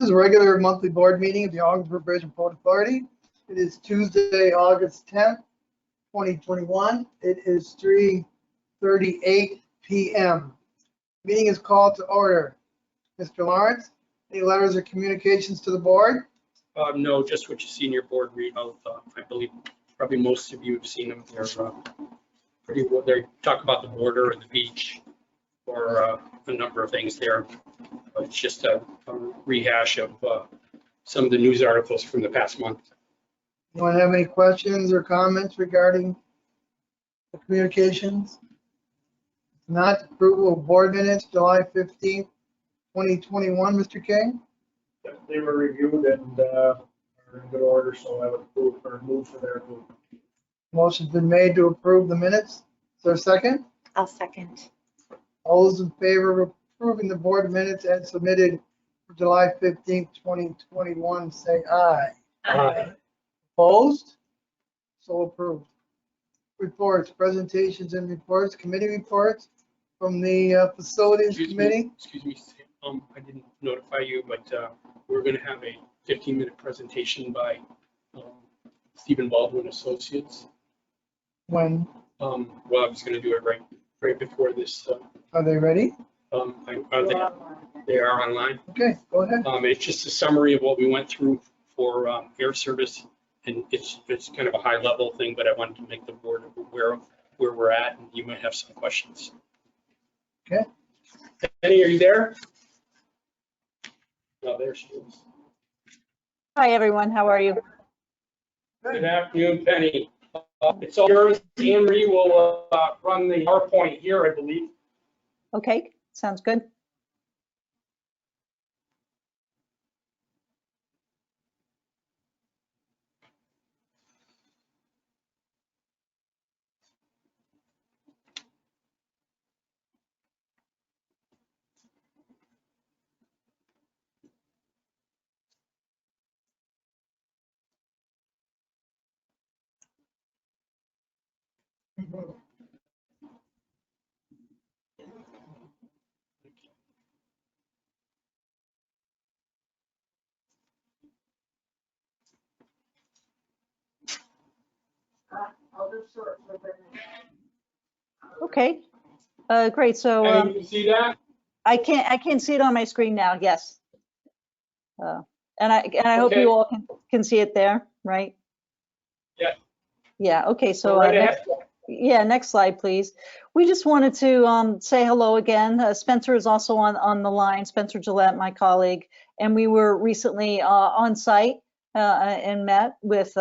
This is a regular monthly board meeting of the Augsburg Bridge and Port Authority. It is Tuesday, August 10th, 2021. It is 3:38 p.m. Meeting is called to order. Mr. Lawrence, any letters or communications to the board? No, just what you see in your board readout. I believe probably most of you have seen them. They're pretty well. They talk about the border and the beach, or a number of things there. It's just a rehash of some of the news articles from the past month. Anyone have any questions or comments regarding the communications? Not approval of board minutes, July 15th, 2021, Mr. King? They were reviewed and are in good order, so I would approve or move for their approval. Motion's been made to approve the minutes. Is there a second? I'll second. All those in favor of approving the board minutes as submitted for July 15th, 2021, say aye. Aye. Opposed? So approved. Reports, presentations and reports, committee reports from the Facilities Committee. Excuse me, I didn't notify you, but we're going to have a 15-minute presentation by Stephen Baldwin Associates. When Well, I was going to do it right before this. are they ready? They are online. Okay, go ahead. It's just a summary of what we went through for air service, and it's kind of a high level thing, but I wanted to make the board aware of where we're at, and you might have some questions. Okay. Penny, are you there? Oh, there she is. Hi, everyone. How are you? Good afternoon, Penny. It's all yours. Anne Marie will run the PowerPoint here, I believe. Okay, sounds good. Okay, great. So Penny, you can see that? I can't see it on my screen now. Yes, and I hope Okay. you all can see it there, right? Yeah. Yeah. Okay. So Go right ahead. next slide, please. We just wanted to say hello again. Spencer is also on the line. Spencer Gillette, my colleague, and we were recently on site and met with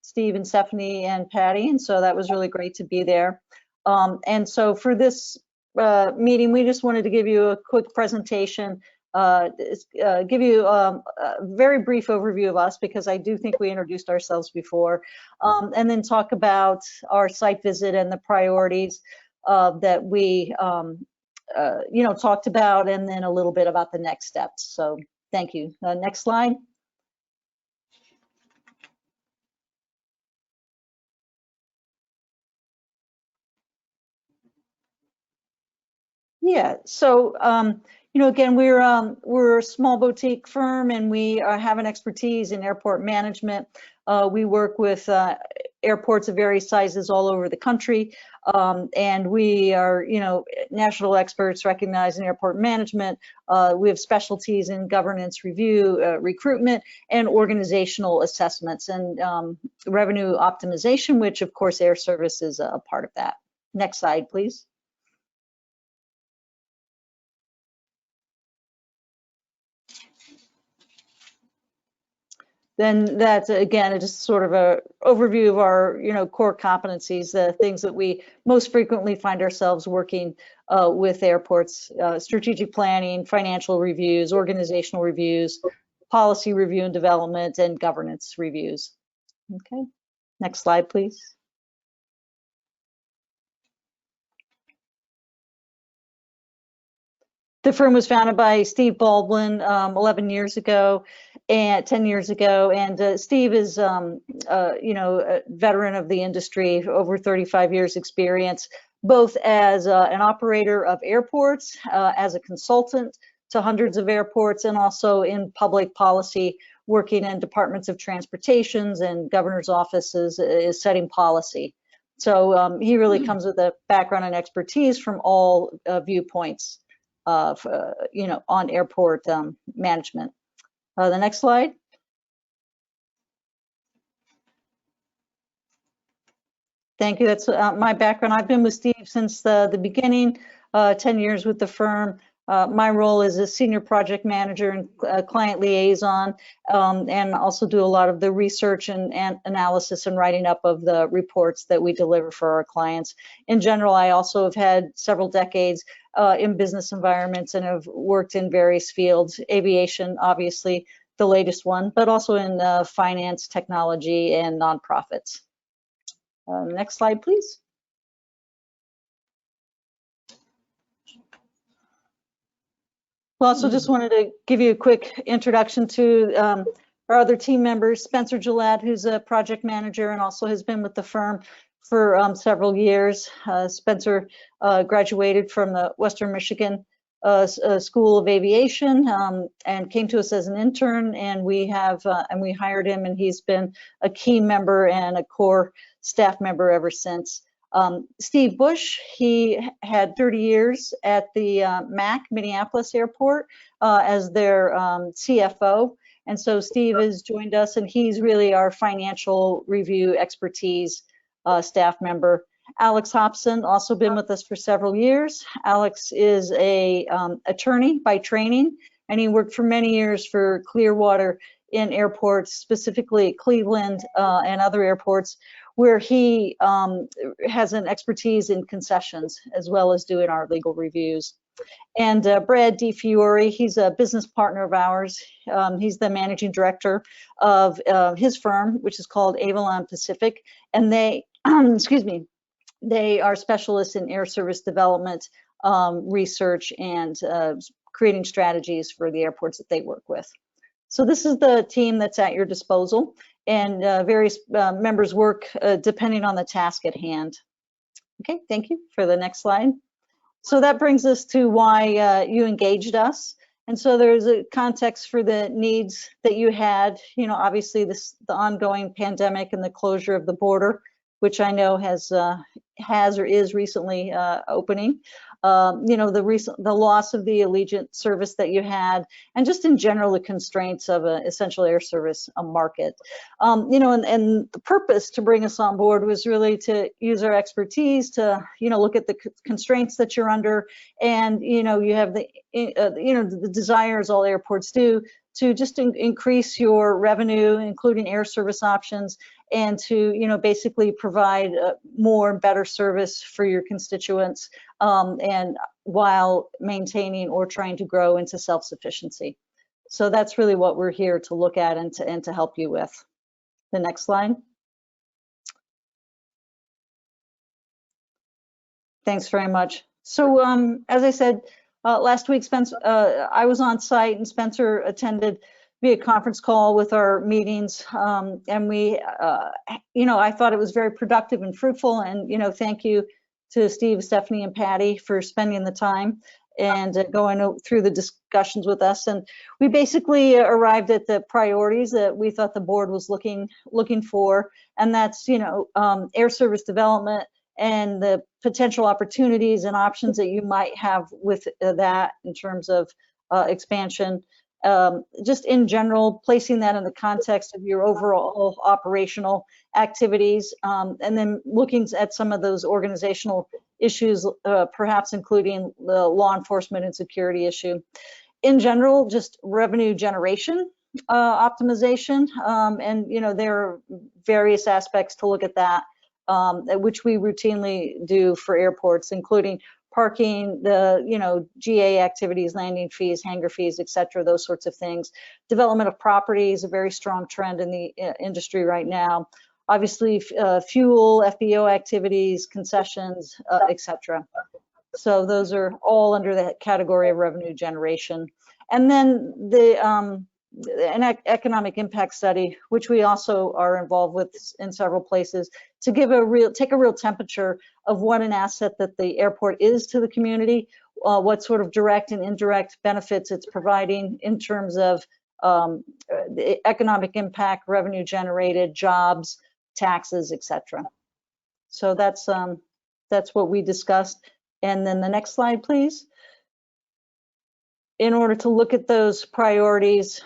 Steve and Stephanie and Patty, and so that was really great to be there. And so for this meeting, we just wanted to give you a quick presentation, give you a very brief overview of us, because I do think we introduced ourselves before, and then talk about our site visit and the priorities that we talked about, and then a little bit about the next steps. So thank you. Next slide. Yeah, so again, we're a small boutique firm, and we have an expertise in airport management. We work with airports of various sizes all over the country, and we are national experts recognized in airport management. We have specialties in governance review, recruitment, and organizational assessments, and revenue optimization, which of course air service is a part of that. Next slide, please. Then that's, again, just sort of a overview of our, core competencies, the things that we most frequently find ourselves working with airports: strategic planning, financial reviews, organizational reviews, policy review and development, and governance reviews. Okay, next slide, please. The firm was founded by Steve Baldwin 11 years ago, and 10 years ago, and Steve is, a veteran of the industry, over 35 years experience, both as an operator of airports, as a consultant to hundreds of airports, and also in public policy, working in departments of transportations and governor's offices is setting policy. So he really comes with a background and expertise from all viewpoints of, on airport management. The next slide. Thank you. That's my background. I've been with Steve since the beginning, 10 years with the firm. My role is a senior project manager and client liaison, and also do a lot of the research and analysis and writing up of the reports that we deliver for our clients. In general, I also have had several decades in business environments and have worked in various fields, aviation, obviously the latest one, but also in finance, technology, and nonprofits. Next slide, please. Well, also just wanted to give you a quick introduction to our other team members. Spencer Gillette, who's a project manager and also has been with the firm for several years. Spencer graduated from the Western Michigan School of Aviation and came to us as an intern, and we hired him, and he's been a key member and a core staff member ever since. Steve Bush, he had 30 years at the MAC, Minneapolis Airport, as their CFO. And so Steve has joined us, and he's really our financial review expertise staff member. Alex Hobson, also been with us for several years. Alex is a attorney by training, and he worked for many years for Clearwater in airports, specifically Cleveland and other airports, where he has an expertise in concessions as well as doing our legal reviews. And Brad DiFiore, he's a business partner of ours. He's the managing director of his firm, which is called Avalon Pacific, and they, excuse me, they are specialists in air service development, research, and creating strategies for the airports that they work with. So this is the team that's at your disposal, and various members work depending on the task at hand. Okay, thank you. For the next slide. So that brings us to why you engaged us. And so there's a context for the needs that you had. You know, obviously the ongoing pandemic and the closure of the border, which I know has or is recently opening. You know, the loss of the Allegiant service that you had, and just in general the constraints of an essential air service market. You know, and the purpose to bring us on board was really to use our expertise to, you know, look at the constraints that you're under, and you know, you have the you know, the desire, as all airports do, to just increase your revenue, including air service options, and to, you know, basically provide more and better service for your constituents, and while maintaining or trying to grow into self-sufficiency. So that's really what we're here to look at and to help you with. The next slide. Thanks very much. So as I said, last week, Spencer, I was on site, and Spencer attended via conference call with our meetings, and we, you know, I thought it was very productive and fruitful, and, you know, thank you to Steve, Stephanie, and Patty for spending the time and going through the discussions with us. And we basically arrived at the priorities that we thought the board was looking for, and that's, you know, air service development and the potential opportunities and options that you might have with that in terms of expansion. Just in general, placing that in the context of your overall operational activities, and then looking at some of those organizational issues, perhaps including the law enforcement and security issue. In general, just revenue generation optimization, and you know, there are various aspects to look at that, which we routinely do for airports, including parking, the, you know, GA activities, landing fees, hangar fees, et cetera, those sorts of things. Development of property is a very strong trend in the industry right now. Obviously, fuel, FBO activities, concessions, et cetera. So those are all under the category of revenue generation. And then the economic impact study, which we also are involved with in several places, to take a real temperature of what an asset that the airport is to the community, what sort of direct and indirect benefits it's providing in terms of the economic impact, revenue generated, jobs, taxes, etc. So that's what we discussed. And then the next slide, please. In order to look at those priorities,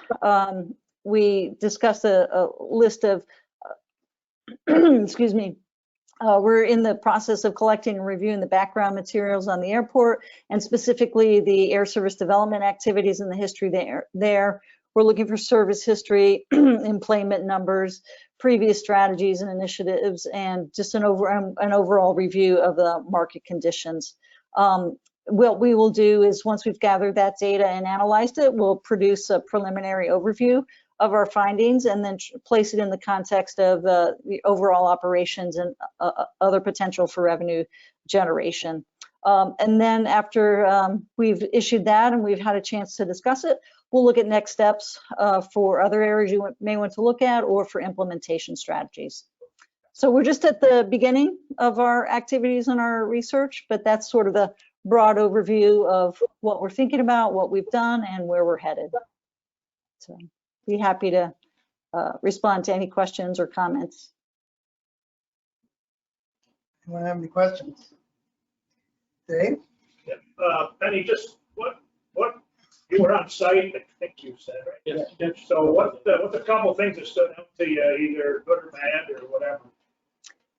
we discussed a list of, excuse me, we're in the process of collecting and reviewing the background materials on the airport, and specifically the air service development activities and the history there. We're looking for service history, employment numbers, previous strategies and initiatives, and just an overall review of the market conditions. What we will do is, once we've gathered that data and analyzed it, we'll produce a preliminary overview of our findings and then place it in the context of the overall operations and other potential for revenue generation. And then after we've issued that and we've had a chance to discuss it, we'll look at next steps for other areas you may want to look at, or for implementation strategies. So we're just at the beginning of our activities and our research, but that's sort of the broad overview of what we're thinking about, what we've done, and where we're headed. So be happy to respond to any questions or comments. Anyone have any questions? Dave? Yeah. Penny, just what you were on site, I think you said, right? Yes. So what's a couple of things that stood out to you, either good or bad or whatever?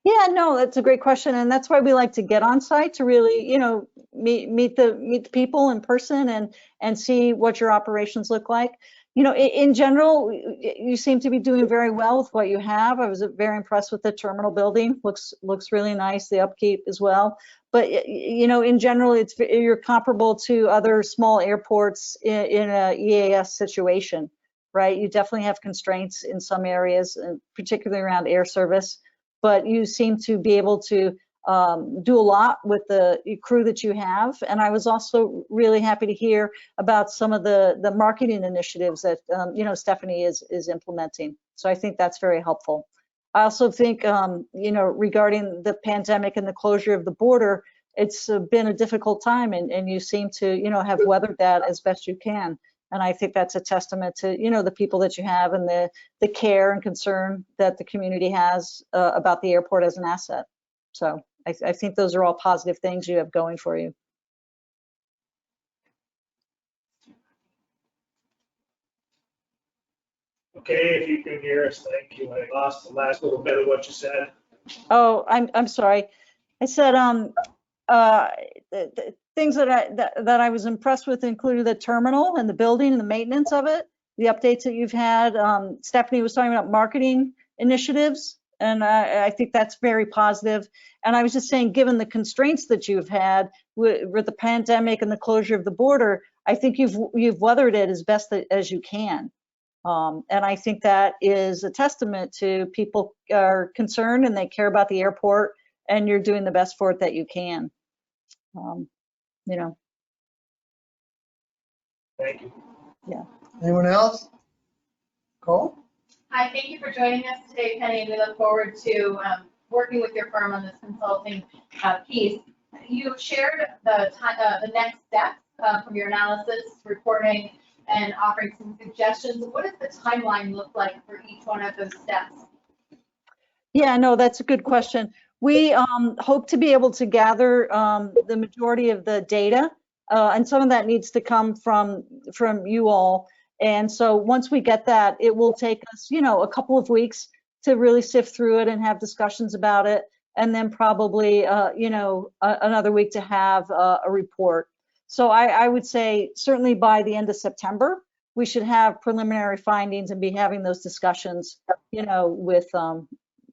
Yeah, no, that's a great question, and that's why we like to get on site to really, you know, meet the people in person and see what your operations look like. You know, in general, you seem to be doing very well with what you have. I was very impressed with the terminal building. Looks really nice. The upkeep as well. But you know, in general, you're comparable to other small airports in a EAS situation, right? You definitely have constraints in some areas, and particularly around air service. But you seem to be able to do a lot with the crew that you have. And I was also really happy to hear about some of the marketing initiatives that you know, Stephanie is implementing. So I think that's very helpful. I also think you know, regarding the pandemic and the closure of the border, it's been a difficult time, and you seem to, you know, have weathered that as best you can. And I think that's a testament to, you know, the people that you have and the care and concern that the community has about the airport as an asset. So I think those are all positive things you have going for you. Okay, if you can hear us, thank you. I lost the last little bit of what you said. Oh, I'm sorry. I said the things that I was impressed with included the terminal and the building and the maintenance of it, the updates that you've had. Stephanie was talking about marketing initiatives, and I think that's very positive. And I was just saying, given the constraints that you've had with the pandemic and the closure of the border, I think you've weathered it as best as you can. And I think that is a testament to people are concerned and they care about the airport, and you're doing the best for it that you can. You know. Thank you. Yeah. Anyone else? Cole? Hi, thank you for joining us today, Penny. We look forward to working with your firm on this consulting piece. You shared the next steps from your analysis, reporting, and offering some suggestions. What does the timeline look like for each one of those steps? Yeah, no, that's a good question. We hope to be able to gather the majority of the data, and some of that needs to come from you all. And so once we get that, it will take us, you know, a couple of weeks to really sift through it and have discussions about it, and then probably, you know, another week to have a report. So I would say certainly by the end of September, we should have preliminary findings and be having those discussions, you know, with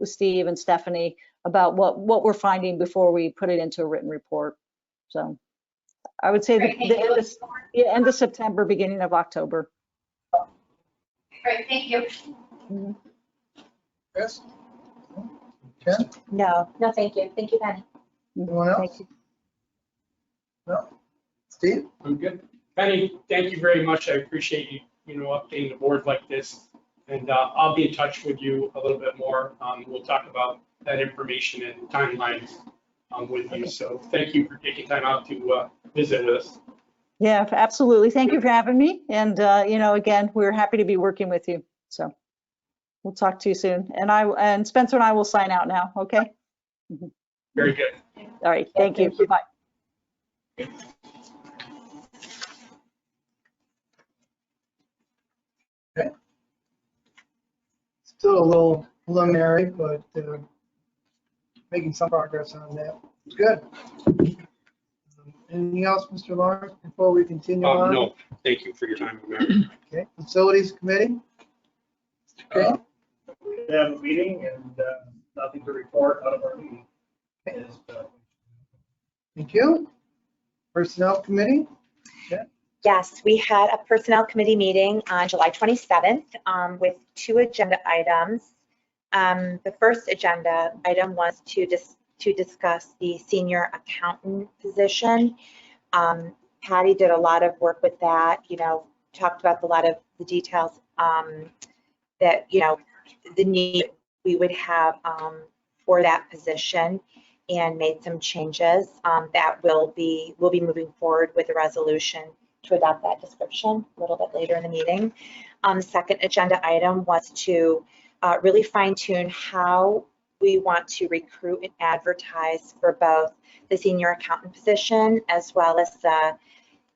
Steve and Stephanie about what we're finding before we put it into a written report. So I would say the end of September, beginning of October. Great, thank you. Mm-hmm. Chris? Ken? No. No, thank you. Thank you, Penny. Anyone else? Thank you. No. Steve? I'm good. Penny, thank you very much. I appreciate you updating the board like this. And I'll be in touch with you a little bit more. We'll talk about that information and timelines with you. So thank you for taking time out to visit with us. Yeah, absolutely. Thank you for having me. And, again, we're happy to be working with you. So we'll talk to you soon. And Spencer and I will sign out now, okay? Very good. All right, thank you. Bye. Still a little preliminary, but making some progress on that. It's good. Anything else, Mr. Lawrence, before we continue on? No, thank you for your time. Okay, Facilities Committee? Okay, We have a meeting and nothing to report out of our meeting. thank you. Personnel Committee? Yes, we had a Personnel Committee meeting on July 27th with 2 agenda items. The first agenda item was to discuss the senior accountant position. Patty did a lot of work with that, talked about a lot of the details that, the need we would have for that position, and made some changes that we'll be moving forward with a resolution to adopt that description a little bit later in the meeting. The second agenda item was to really fine tune how we want to recruit and advertise for both the senior accountant position as well as the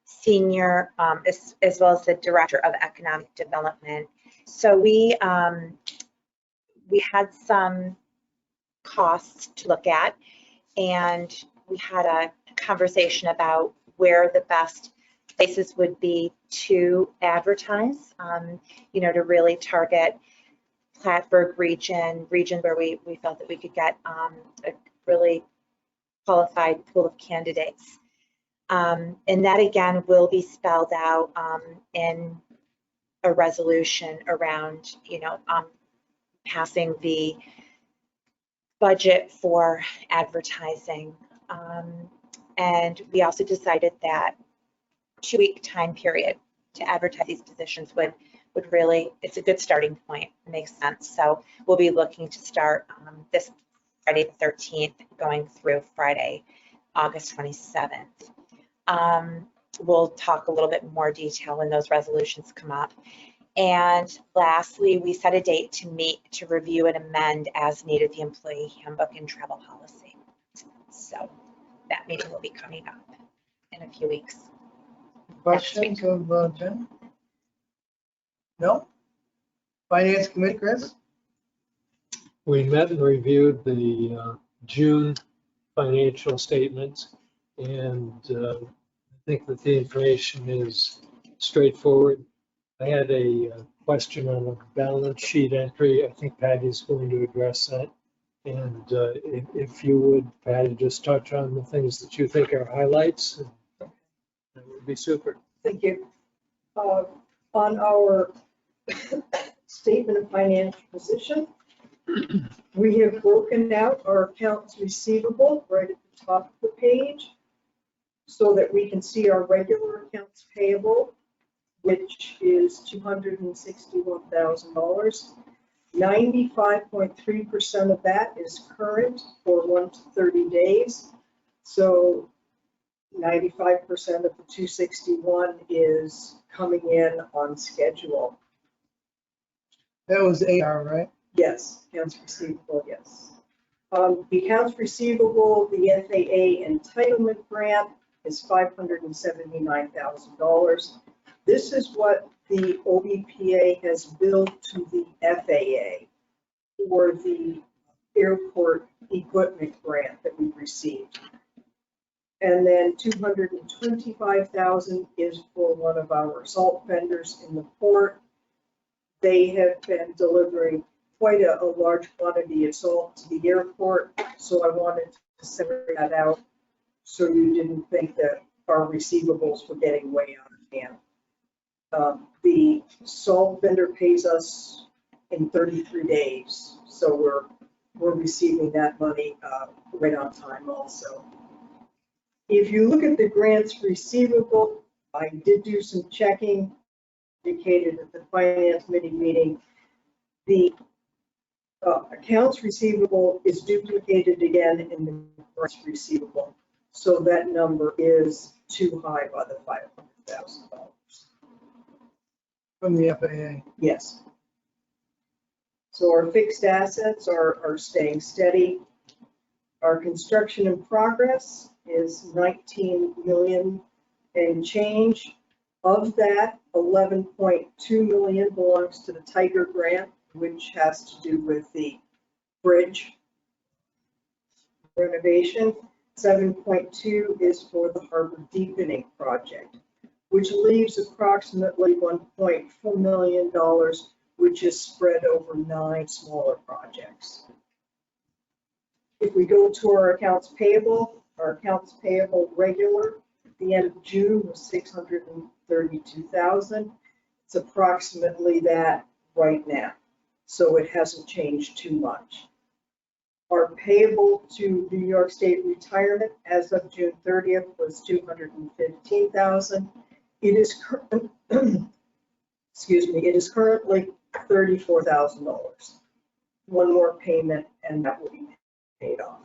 senior, as well as the director of economic development. So we had some costs to look at, and we had a conversation about where the best places would be to advertise, to really target Plattsburgh region where we felt that we could get a really qualified pool of candidates. And that again will be spelled out in a resolution around, passing the budget for advertising. And we also decided that 2-week time period to advertise these positions would really, it's a good starting point. It makes sense. So we'll be looking to start this Friday the 13th, going through Friday, August 27th. We'll talk a little bit more detail when those resolutions come up. And lastly, we set a date to meet to review and amend as needed the employee handbook and travel policy. So that meeting will be coming up in a few weeks. Questions of Jen? No? Finance Committee, Chris? We met and reviewed the June financial statements, and I think that the information is straightforward. I had a question on a balance sheet entry. I think Patty's going to address that. And if you would, Patty, just touch on the things that you think are highlights, that would be super. Thank you. On our statement of financial position, we have broken out our accounts receivable right at the top of the page so that we can see our regular accounts payable, which is $261,000. 95.3% of that is current for 1 to 30 days. So 95% of the 261 is coming in on schedule. That was AR, right? Yes, accounts receivable, yes. The accounts receivable, the FAA entitlement grant is $579,000. This is what the OBPA has billed to the FAA for the airport equipment grant that we've received. And then $225,000 is for one of our salt vendors in the port. They have been delivering quite a large quantity of salt to the airport, so I wanted to separate that out so you didn't think that our receivables were getting way out of hand. The salt vendor pays us in 33 days, so we're receiving that money right on time also. If you look at the grants receivable, I did do some checking. indicated at the finance committee meeting, the accounts receivable is duplicated again in the accounts receivable. So that number is too high by the $500,000. From the FAA. Yes. So our fixed assets are staying steady. Our construction in progress is 19 million and change. Of that, 11.2 million belongs to the Tiger grant, which has to do with the bridge renovation. 7.2 is for the harbor deepening project, which leaves approximately $1.4 million, which is spread over 9 smaller projects. If we go to our accounts payable regular at the end of June was 632,000. It's approximately that right now, so it hasn't changed too much. Our payable to New York State Retirement as of June 30th was 215,000. It is it is currently $34,000. One more payment and that will be paid off.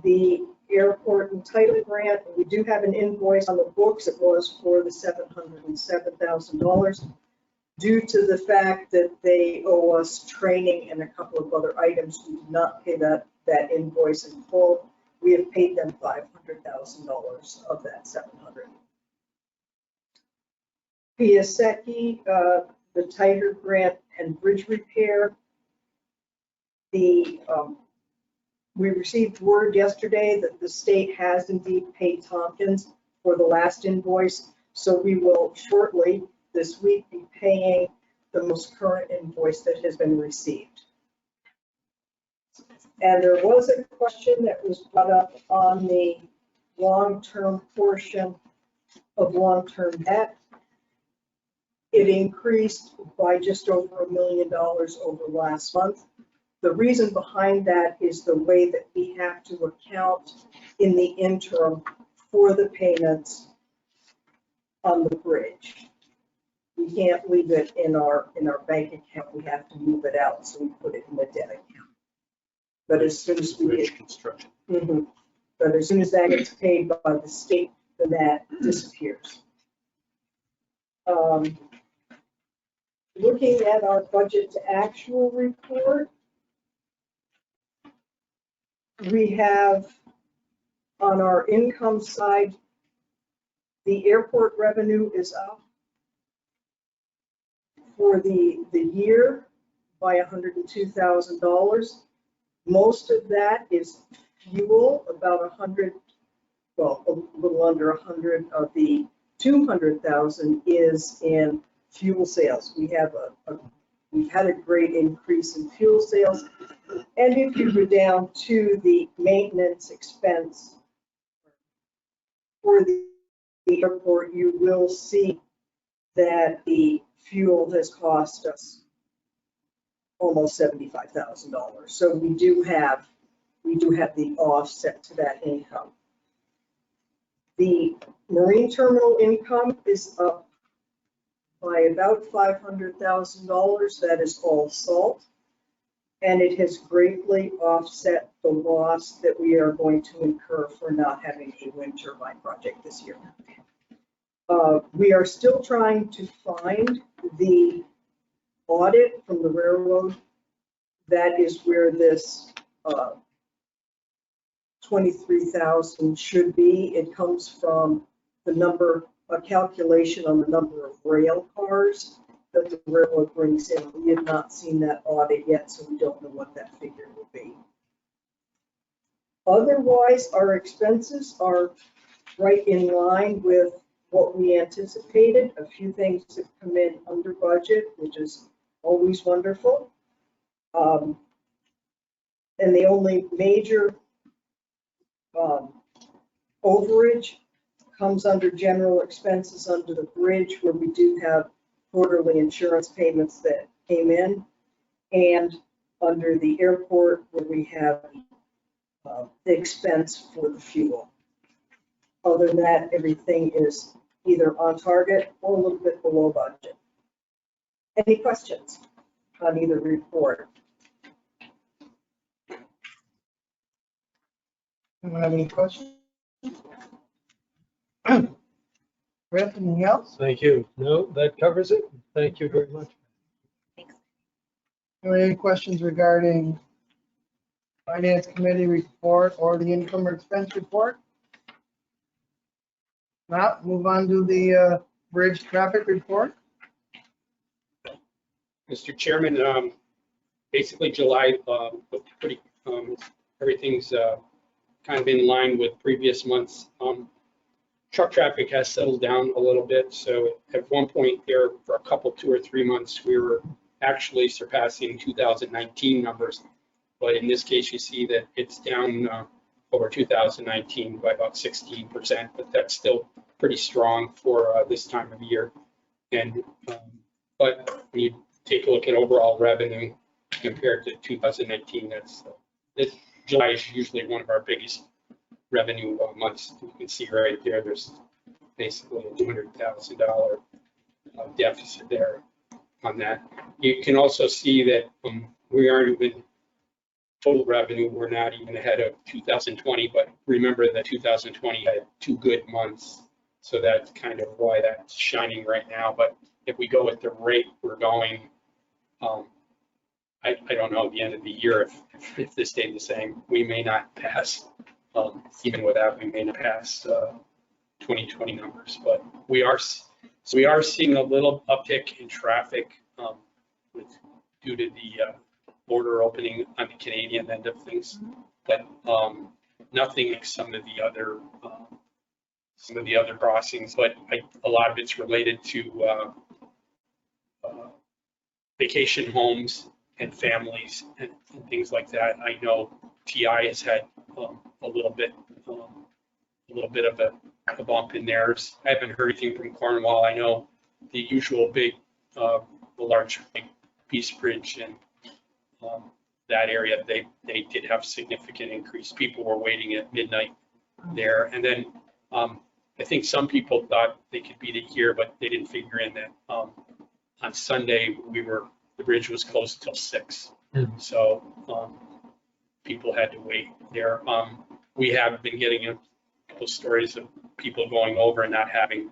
The airport entitlement grant, we do have an invoice on the books. It was for the $707,000. Due to the fact that they owe us training and a couple of other items, we did not pay that invoice in full. We have paid them $500,000 of that $700,000. Piasecki, the Tiger grant and bridge repair. We received word yesterday that the state has indeed paid Tompkins for the last invoice, so we will shortly this week be paying the most current invoice that has been received. And there was a question that was brought up on the long-term portion of long-term debt. It increased by just over $1 million over last month. The reason behind that is the way that we have to account in the interim for the payments on the bridge. We can't leave it in our bank account. We have to move it out, so we put it in the debt account. But as soon as we Bridge construction. But as soon as that gets paid by the state, then that disappears. Looking at our budget to actual report, we have on our income side, the airport revenue is up for the year by $102,000. Most of that is fuel, about 100, well, a little under 100 of the 200,000 is in fuel sales. We've had a great increase in fuel sales. And if you go down to the maintenance expense for the airport, you will see that the fuel has cost us almost $75,000. So we do have the offset to that income. The marine terminal income is up by about $500,000. That is all salt. And it has greatly offset the loss that we are going to incur for not having a wind turbine project this year. We are still trying to find the audit from the railroad. That is where this 23,000 should be. It comes from the number, a calculation on the number of rail cars that the railroad brings in. We have not seen that audit yet, so we don't know what that figure will be. Otherwise, our expenses are right in line with what we anticipated. A few things have come in under budget, which is always wonderful. And the only major overage comes under general expenses under the bridge, where we do have quarterly insurance payments that came in, and under the airport, where we have the expense for the fuel. Other than that, everything is either on target or a little bit below budget. Any questions on either report? Anyone have any questions? Chris, anything else? Thank you. No, that covers it. Thank you very much. Thanks. Any questions regarding Finance Committee report or the income or expense report? Not, move on to the bridge traffic report. Mr. Chairman, basically July looked pretty, everything's kind of in line with previous months. Truck traffic has settled down a little bit. So at one point there, for a couple, 2 or 3 months, we were actually surpassing 2019 numbers. But in this case, you see that it's down over 2019 by about 16%, but that's still pretty strong for this time of year. And but when you take a look at overall revenue compared to 2019, July is usually one of our biggest revenue months. You can see right there, there's basically a $200,000 deficit there on that. You can also see that we aren't even total revenue, we're not even ahead of 2020, but remember that 2020 had 2 good months. So that's kind of why that's shining right now. But if we go at the rate we're going, I don't know, at the end of the year, if this stayed the same, we may not pass, even with that, we may not pass 2020 numbers. But we are seeing a little uptick in traffic due to the border opening on the Canadian end of things, but nothing like some of the other crossings. But a lot of it's related to vacation homes and families and things like that. I know TI has had a little bit of a bump in theirs. I haven't heard anything from Cornwall. I know the usual big, the large big Peace Bridge and that area, they did have significant increase. People were waiting at midnight there. And then I think some people thought they could beat it here, but they didn't figure in that on Sunday, the bridge was closed till 6. So people had to wait there. We have been getting a couple stories of people going over and not having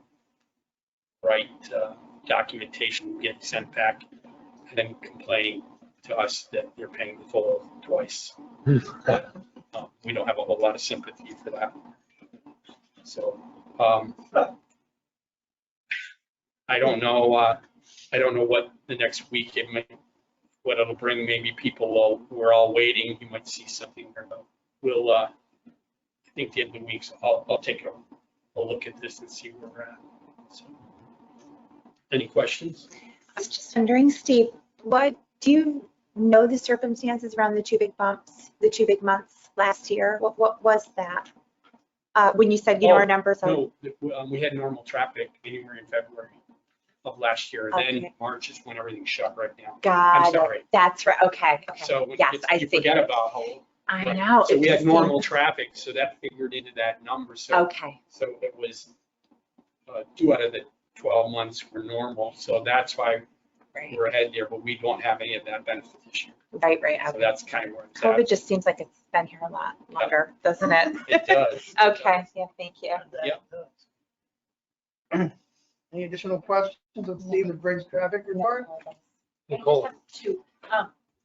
right documentation getting sent back and then complaining to us that they're paying the toll twice. But we don't have a whole lot of sympathy for that. So I don't know what the next week what it'll bring. Maybe we're all waiting. You might see something there, but we'll I think the end of the week, so I'll take a look at this and see where we're at. So, any questions? I was just wondering, Steve, do you know the circumstances around the 2 big bumps, the 2 big months last year? What was that? When you said, our numbers are. No, we had normal traffic January and February of last year. Okay. Then March is when everything shut right down. God, I'm sorry. that's right. Okay. So Yes, I you see. forget about how. I know. So it we had just normal seemed- traffic, so that figured into that number. So Okay. So it was 2 out of the 12 months were normal. So that's why Right. we're ahead there, but we don't have any of that benefit this year. Right. So Okay. that's kind of where it's COVID at. just seems like it's been here a lot longer, doesn't it? It does. Okay. Yeah. Thank you. Any additional questions of the bridge traffic report? Nicole. Two.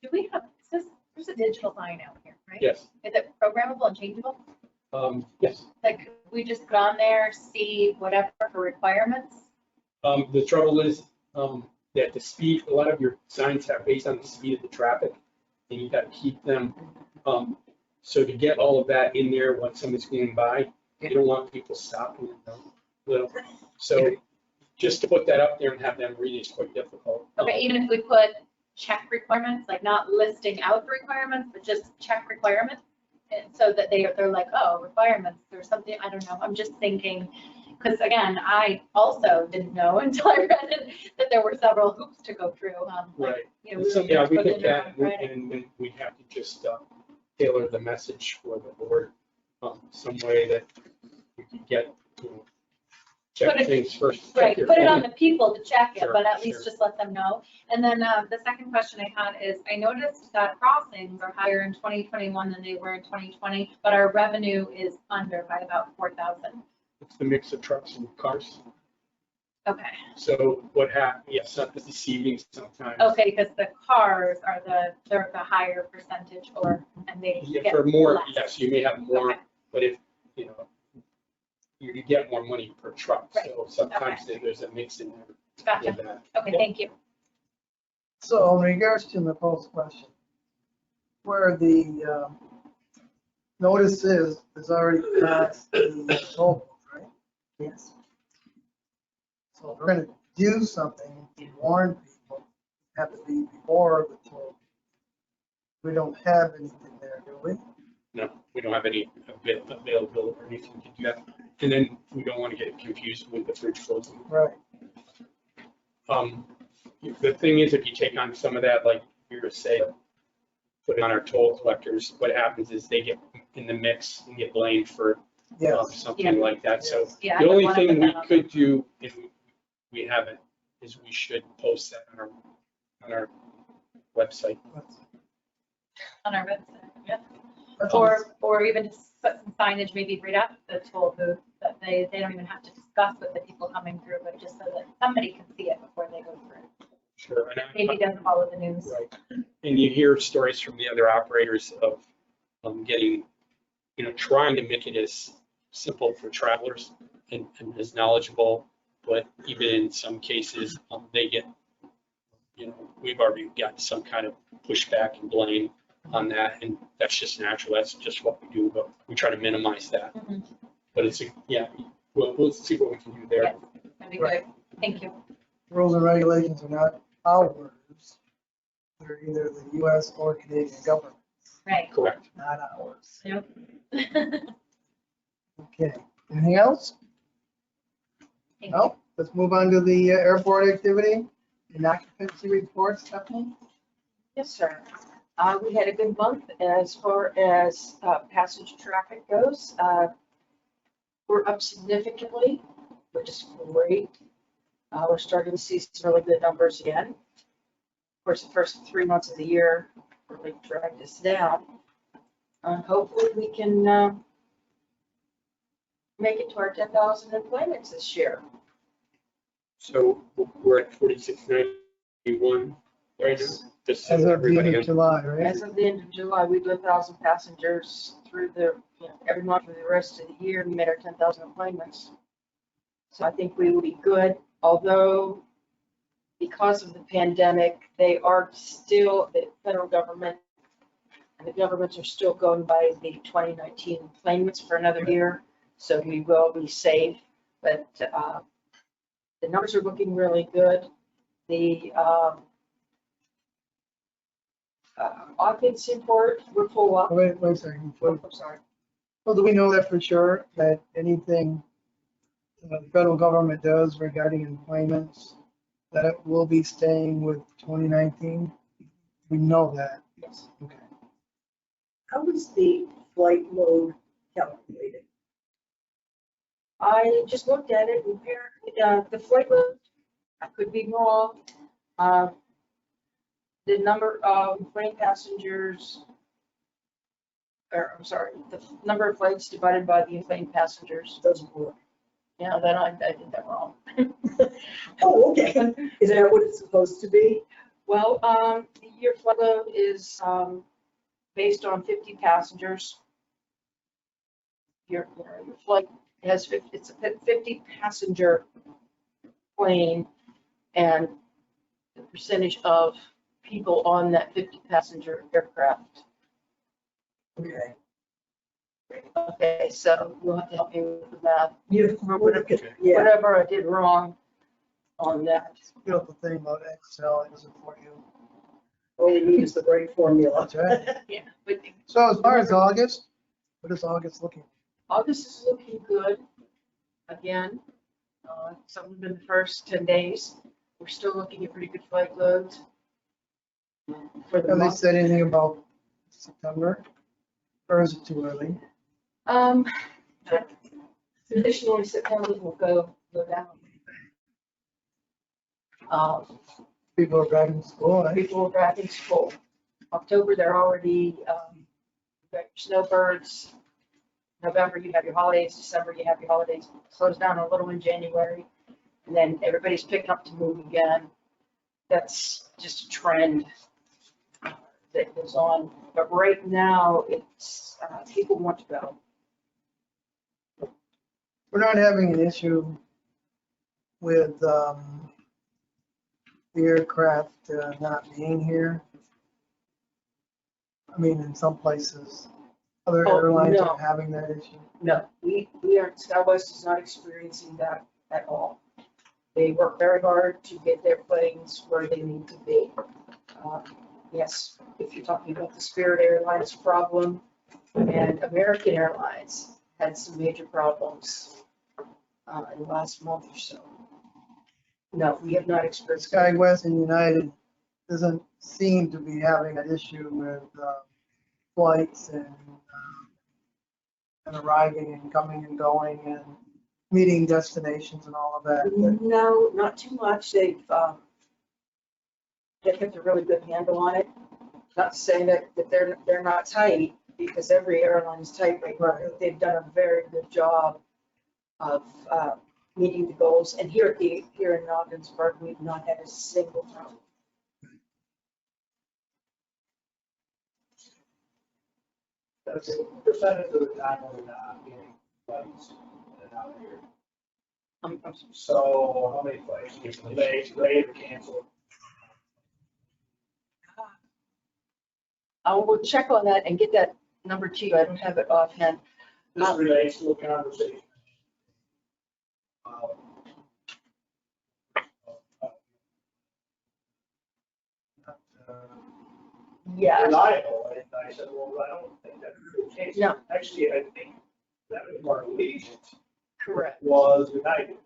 Do we have, there's a digital sign out here, right? Yes. Is it programmable and changeable? Yes. Like, we just go on there, see whatever for requirements? The trouble is that the speed, a lot of your signs are based on the speed of the traffic, and you got to keep them. So to get all of that in there when somebody's going by, you don't want people stopping. So just to put that up there and have them read is quite difficult. Okay, even if we put check requirements, like not listing out the requirements, but just check requirements? And so that they're like, oh, requirements, there's something, I don't know, I'm just thinking, because again, I also didn't know until I read it, that there were several hoops to go through. Right. You know, So, were yeah, we put in get there that, on Friday. and then we have to just tailor the message for the board some way that we can get check Put it- things first. Right, check your put it phone. on the people to check it, Sure, but at least sure. just let them know. And then the second question I had is, I noticed that crossings are higher in 2021 than they were in 2020, but our revenue is under by about 4,000. It's the mix of trucks and cars. Okay, So what happened, yes, it's deceiving sometimes. okay, because the cars are they're the higher percentage and they Yeah, get for more, less. yes, you may have more, Okay. but if, you know, you get more money per truck. Right, So sometimes there's a mix in there Gotcha. with that. Okay, thank you. So in regards to Nicole's question, where the notice is already past the toll booth, right? Yes. So if we're gonna do something to warn people, have to be before the toll. We don't have anything there, do we? No, we don't have any availability or anything to do that. And then we don't want to get confused with the bridge closing. Right. The thing is, if you take on some of that, like you were saying, put it on our toll collectors, what happens is they get in the mix and get blamed for Yes. something like that. So Yeah, I the would only wanna put thing we that on could do, if we haven't, is we should post that on our website. On our website, yeah. That's all. Or even just put some signage, maybe right up the toll booth, that they don't even have to discuss with the people coming through, but just so that somebody can see it before they go through. Sure. And Maybe it doesn't follow the news. Right. And you hear stories from the other operators of getting, trying to make it as simple for travelers and as knowledgeable, but even in some cases, they get, we've already got some kind of pushback and blame on that, and that's just natural. That's just what we do, but we try to minimize that. Mhm. But we'll see what we can do there. Yeah, that'd be great. Thank you. Rules and regulations are not ours. They're either the US or Canadian government, Right. Correct. not ours. Yep. Okay, anything else? Thank you. No, let's move on to the airport activity and occupancy reports, Stephanie. Yes, sir. We had a good month as far as passenger traffic goes. We're up significantly, which is great. We're starting to see some really good numbers again. Of course, the first 3 months of the year really dragged us down. Hopefully, we can make it to our 10,000 employments this year. So we're at 4691 right now. Just so As of the everybody end of knows. July, right? As of the end of July, we do 1,000 passengers through every month for the rest of the year. We made our 10,000 appointments. So I think we will be good, although because of the pandemic, they are still, the federal government and the governments are still going by the 2019 appointments for another year. So we will be safe, but the numbers are looking really good. The occupancy report, we're full up. Wait a second. Oh, I'm sorry. Well, do we know that for sure, that anything the federal government does regarding employments, that it will be staying with 2019? We know that. Yes. Okay. How was the flight load calculated? I just looked at it, and the flight load, I could be wrong. The number of plane passengers, or I'm sorry, the number of flights divided by the plane passengers. Doesn't work. Yeah, then I did that wrong. Oh, okay. Is that what it's supposed to be? Well, your flight load is based on 50 passengers. Your flight has 50, it's a 50 passenger plane, and the percentage of people on that 50 passenger aircraft. Okay. Okay, so you'll have to help me with the math. Yeah, Whatever I did wrong on that. You know, the thing about Excel is it for you. all we need is the right formula. That's right. Yeah, but So as far as August, what is August looking? August is looking good. Again, some of the first 10 days, we're still looking at pretty good flight loads. For the Have they month. said anything about September? Or is it too early? Traditionally, September will go go down. People are driving to school, right? People are back in school. October, they're already, you got your snowbirds. November, you have your holidays. December, you have your holidays. Slows down a little in January. And then everybody's picking up to move again. That's just a trend that goes on. But right now, it's, people want to go. We're not having an issue with the aircraft not being here. I mean, in some places, other Oh, airlines no. are having that issue. No, we aren't, SkyWest is not experiencing that at all. They work very hard to get their planes where they need to be. Yes, if you're talking about the Spirit Airlines problem, and American Airlines had some major problems in the last month or so. No, we have not experienced. SkyWest and United doesn't seem to be having an issue with flights and arriving and coming and going and meeting destinations and all of that. No, not too much. They've kept a really good handle on it. Not saying that they're not tight, because every airline is tight right now. They've done a very good job of meeting the goals. And here in Ogdensburg, we've not had a single problem. That's a percentage of the time we're not getting flights in and out of here. So how many flights get delayed or canceled? I will check on that and get that number to you. I don't have it offhand. This relates to a conversation. Yeah. Reliable, and I said, well, I don't think that's the case. No. Actually, I think that was our agent Correct. was United.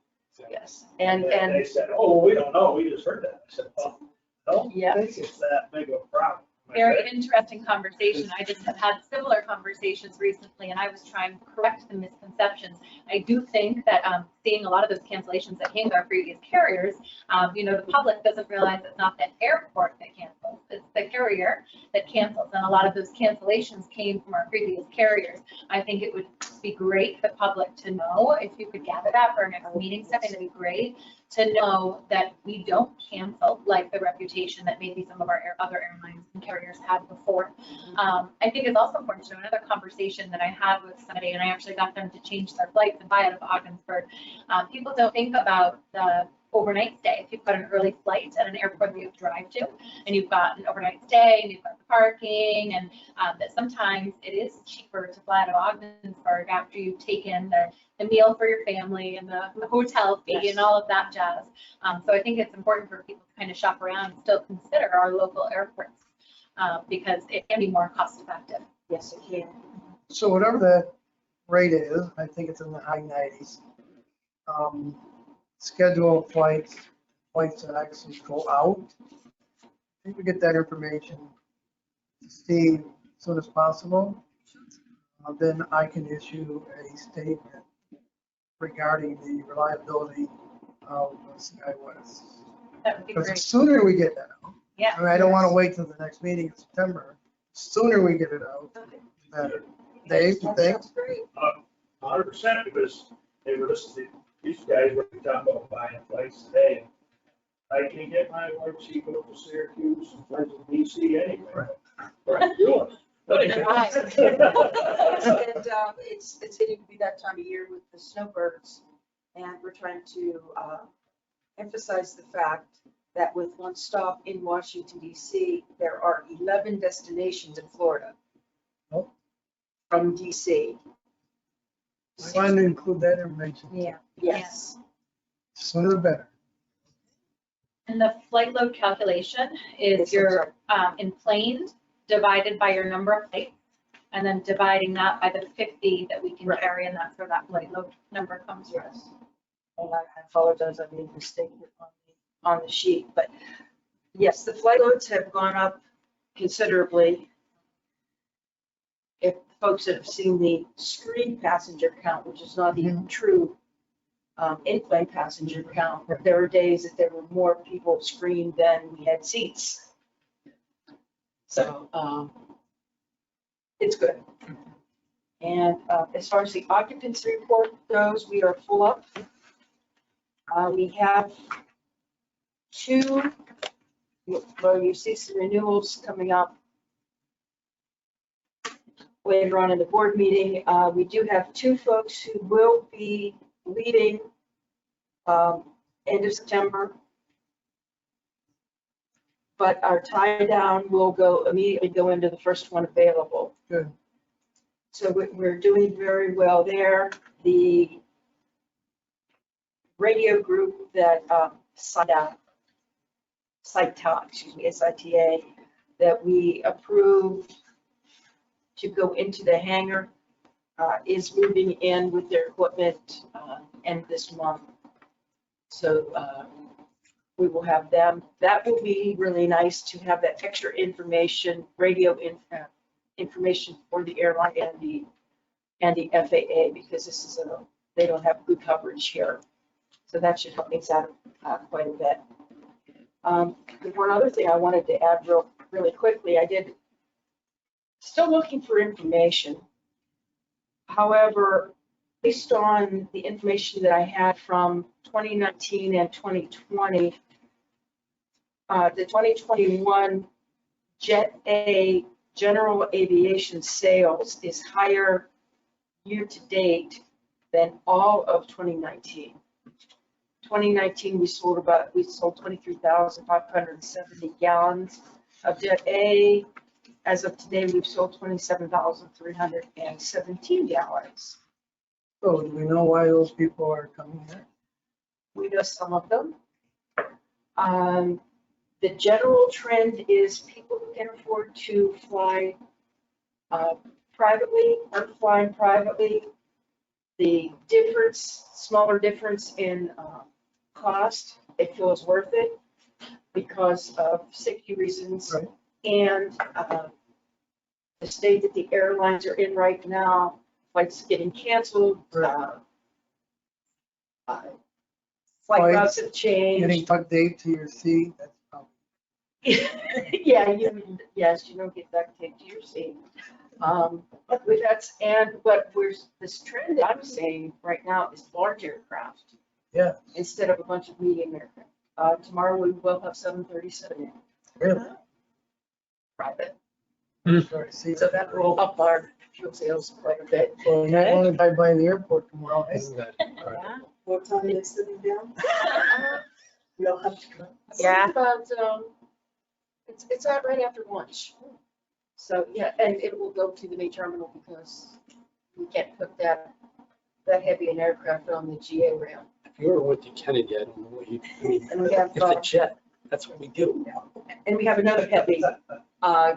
Yes. And They said, oh, well, we don't know, we just heard that. I said, well, I don't Yeah. think it's that big of a problem. I Very said, interesting conversation. I just have had similar conversations recently, and I was trying to correct the misconceptions. I do think that seeing a lot of those cancellations that came to our previous carriers, the public doesn't realize it's not the airport that cancels, it's the carrier that cancels. And a lot of those cancellations came from our previous carriers. I think it would be great for the public to know, if you could gather that for our next meeting, Stephanie, that'd be great, to know that we don't cancel like the reputation that maybe some of our other airlines and carriers had before. I think it's also important to know another conversation that I had with somebody, and I actually got them to change their flights and buy out of Ogdensburg. People don't think about the overnight stay. If you've got an early flight at an airport that you have to drive to, and you've got an overnight stay, and you've got the parking, and that sometimes it is cheaper to fly out of Ogdensburg after you've taken the meal for your family and the hotel fee and all of that jazz. So I think it's important for people to kind of shop around and still consider our local airports because it can be more cost effective. yes, it can. So whatever that rate is, I think it's in the high 90s. Schedule flights that actually go out. I think we get that information to Steve as soon as possible. Then I can issue a statement regarding the reliability of SkyWest. That would be Because the great. sooner we get that out, Yeah. I mean, I don't want to wait till the next meeting in September. Sooner we get it out, the better. Dave, you think? That's great. 100%, because they were listening, these guys were talking about buying flights today. I can get my wife, she goes to Syracuse and flies to DC anyway. What are you doing? Right. And it's getting to be that time of year with the snowbirds. And we're trying to emphasize the fact that with one stop in Washington DC, there are 11 destinations in Florida. Oh. From DC. I wanted to include that information. Yeah. Yes. Sooner the better. And the flight load calculation is your inflamed divided by your number of flights, and then dividing that by the 50 that we can Right. carry, and that's where that flight load number comes from. Yes. And I apologize, I made a mistake on the sheet, but yes, the flight loads have gone up considerably. If folks have seen the screen passenger count, which is not the true in-plane passenger count. There were days that there were more people screened than we had seats. So it's good. And as far as the occupancy report goes, we are full up. We have two, well, you see some renewals coming up later on in the board meeting. We do have two folks who will be leaving end of September. But our tie down will immediately go into the first one available. Good. So we're doing very well there. The radio group that SITA, that we approved to go into the hangar is moving in with their equipment end this month. So we will have them. That will be really nice to have that extra information, radio information for the airline and the FAA, because this is they don't have good coverage here. So that should help things out quite a bit. One other thing I wanted to add really quickly, still looking for information. However, based on the information that I had from 2019 and 2020, the 2021 Jet A general aviation sales is higher year to date than all of 2019. 2019, we sold 23,570 gallons of Jet A. As of today, we've sold 27,317 gallons. So do we know why those people are coming here? We know some of them. The general trend is people who can afford to fly privately are flying privately. The smaller difference in cost, it feels worth it because of safety reasons. Right. And the state that the airlines are in right now, flights getting canceled, Right. flight routes have changed. Getting duct tape to your seat, that's probably. Yeah, yes, you don't get duct tape to your seat. But this trend that I'm seeing right now is large aircraft. Yeah. Instead of a bunch of medium aircraft. Tomorrow we will have 737 Really? private. Sorry, see. So that will up our fuel sales quite a bit. Well, you want to drive by the airport tomorrow, eh? Isn't that? Yeah. What time is it sitting down? We don't have to come. Yeah. But it's out right after lunch. So, yeah, and it will go to the main terminal because we can't put that heavy an aircraft on the GA ramp. If you ever went to Kennedy, I don't know what you, I mean, And we have, if the jet, that's what we do. and we have another heavy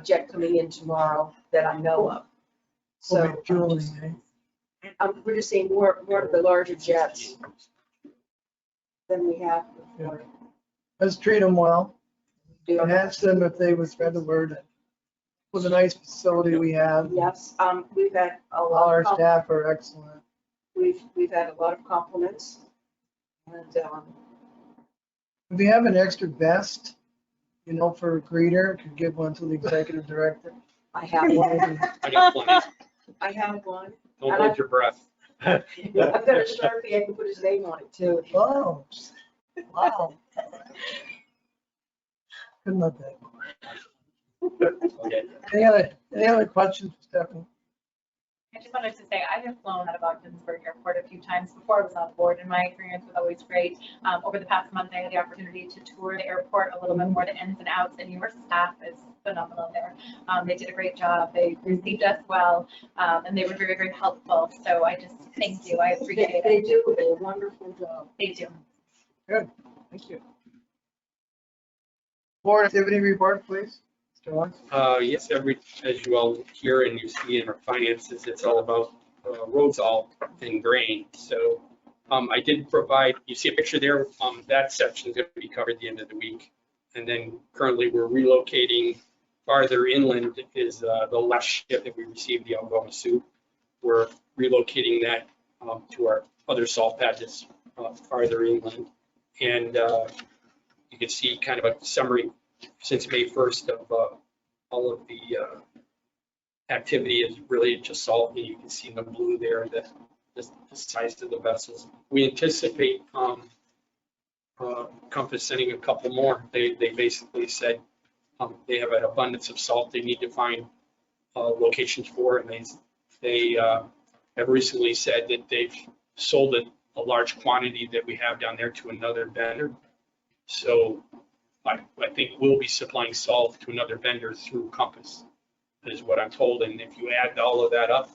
jet coming in tomorrow that I know of. So So fueling, eh? we're just seeing more of the larger jets than we have before. Let's treat them well Do and ask them if they would spread the word. With a nice facility we have. Yes, we've had a All lot our of, staff are excellent. we've had a lot of compliments. And If you have an extra vest, for a greeter, could give one to the executive director. I have one. I got plenty. I have one. Don't hold your breath. I've got a Sharpie, I can put his name on it too. Wow. Wow. Couldn't let that go. Okay. Any other questions, Stephanie? I just wanted to say, I have flown out of Ogdensburg Airport a few times before I was on board, and my experience was always great. Over the past month, I had the opportunity to tour the airport a little bit more, the ins and outs, and your staff is phenomenal there. They did a great job. They received us well, and they were very, very helpful. So I just thank you. I appreciate They it. do a wonderful job. They do. Good. Thank you. Board activity report, please. Mr. Lawrence? Yes, as you all hear and you see in our finances, it's all about road salt and grain. So I did provide, you see a picture there, that section is going to be covered at the end of the week. And then currently we're relocating farther inland is the last ship that we received, the Algoma soup. We're relocating that to our other salt patches farther inland. And you can see kind of a summary since May 1st of all of the activity is related to salt. And you can see in the blue there the size of the vessels. We anticipate Compass sending a couple more. They basically said they have an abundance of salt they need to find locations for, and they have recently said that they've sold a large quantity that we have down there to another vendor. So I think we'll be supplying salt to another vendor through Compass, is what I'm told. And if you add all of that up,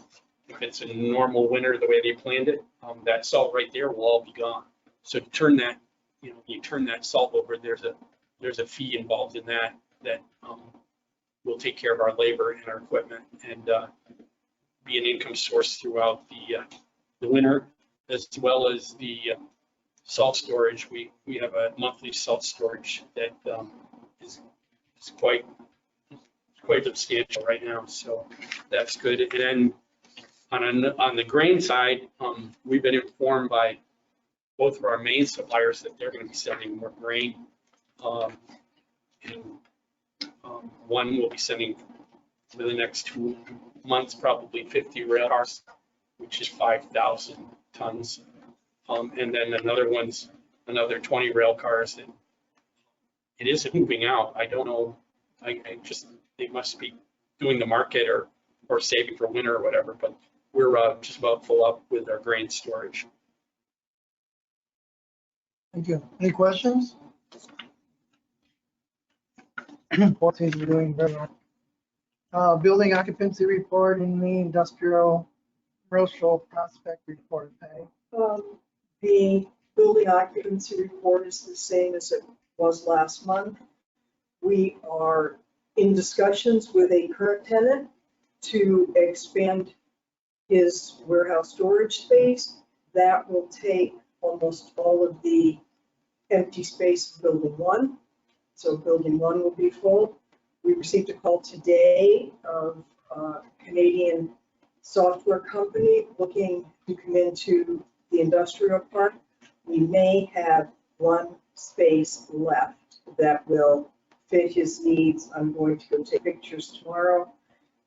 if it's a normal winter the way they planned it, that salt right there will all be gone. So to turn that, you turn that salt over, there's a fee involved in that will take care of our labor and our equipment and be an income source throughout the winter, as well as the salt storage. We have a monthly salt storage that is quite substantial right now, so that's good. And then on the grain side, we've been informed by both of our main suppliers that they're going to be sending more grain. And one will be sending for the next 2 months, probably 50 rail cars, which is 5,000 tons. And then another 20 rail cars. And it is moving out. I don't know. They must be doing the market or saving for winter or whatever, but we're just about full up with our grain storage. Thank you. Any questions? Both seems to be doing very well. Building occupancy report in the industrial commercial prospect report pay. The building occupancy report is the same as it was last month. We are in discussions with a current tenant to expand his warehouse storage space. That will take almost all of the empty space of building 1. So building 1 will be full. We received a call today of a Canadian software company looking to come into the industrial park. We may have 1 space left that will fit his needs. I'm going to go take pictures tomorrow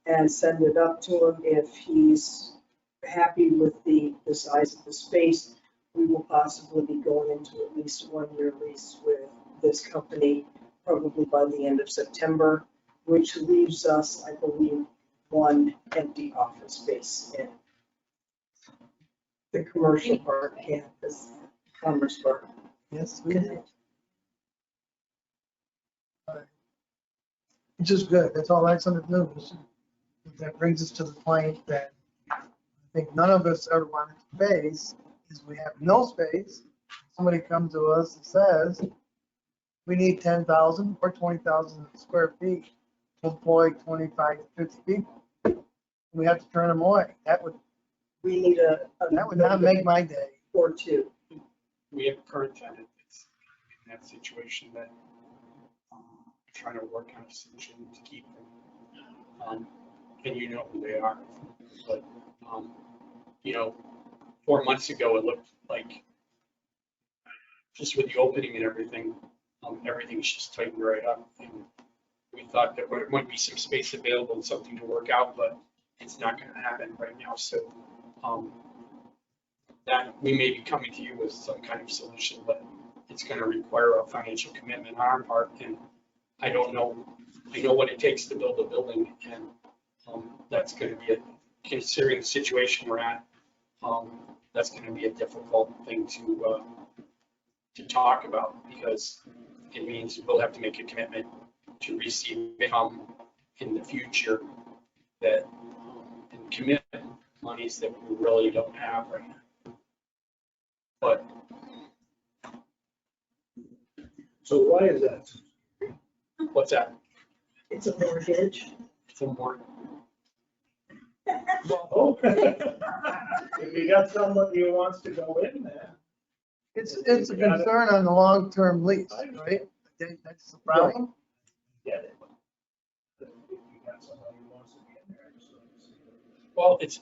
and send it up to him. If he's happy with the size of the space, we will possibly be going into at least 1-year lease with this company, probably by the end of September, which leaves us, I believe, 1 empty office space in the commercial park campus, Commerce Park. Yes, we did. Which is good. That's all excellent news. That brings us to the point that I think none of us ever wanted to face, is we have no space. Somebody comes to us and says, we need 10,000 or 20,000 square feet to employ 25 to 50 people. We have to turn them away. That would not make my day. Or 2. We have a current tenant that's in that situation that trying to work on a solution to keep them. And you know who they are. But, 4 months ago, it looked like, just with the opening and everything, everything's just tightened right up. And we thought that there might be some space available and something to work out, but it's not going to happen right now. So that we may be coming to you with some kind of solution, but it's going to require a financial commitment on our part. And I don't know. I know what it takes to build a building, and that's going to be considering the situation we're at. That's going to be a difficult thing to talk about, because it means we'll have to make a commitment to receive income in the future that and commit monies that we really don't have right now. But So why is that? what's that? It's a mortgage. It's a more. Okay. If you got somebody who wants to go in there. It's a concern on the long-term lease, right? That's the problem. Get it. If you got somebody who wants to be in there. Well, if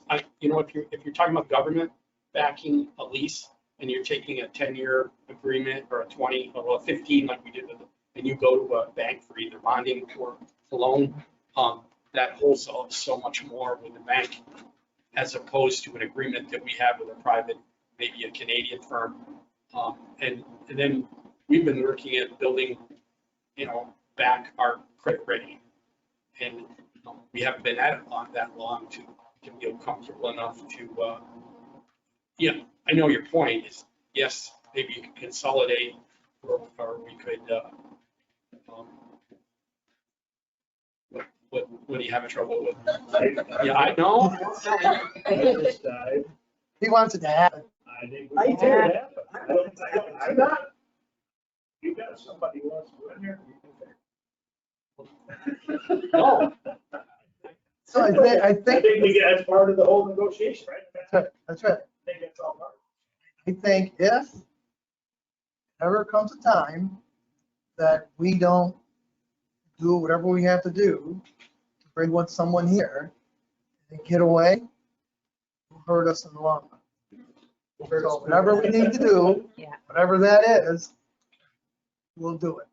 you're talking about government backing a lease, and you're taking a 10-year agreement or a 20 or a 15 like we did with, and you go to a bank for either bonding or a loan, that wholesale is so much more with the bank as opposed to an agreement that we have with a private, maybe a Canadian firm. And then we've been working at building, back our credit rating. And we haven't been at it that long to feel comfortable enough to, I know your point is, yes, maybe you could consolidate or we could, what do you have trouble with? Yeah, I know. This died. He wants it to happen. I think we I can do. make it happen. I'm not. You got somebody who wants to go in here. No. So I I think, think we get, that's part of the whole negotiation, right? that's right. I think that's all part. I think if ever comes a time that we don't do whatever we have to do to bring someone here and get away, will hurt us in the long run. So whatever we need to do, Yeah. whatever that is, we'll do it.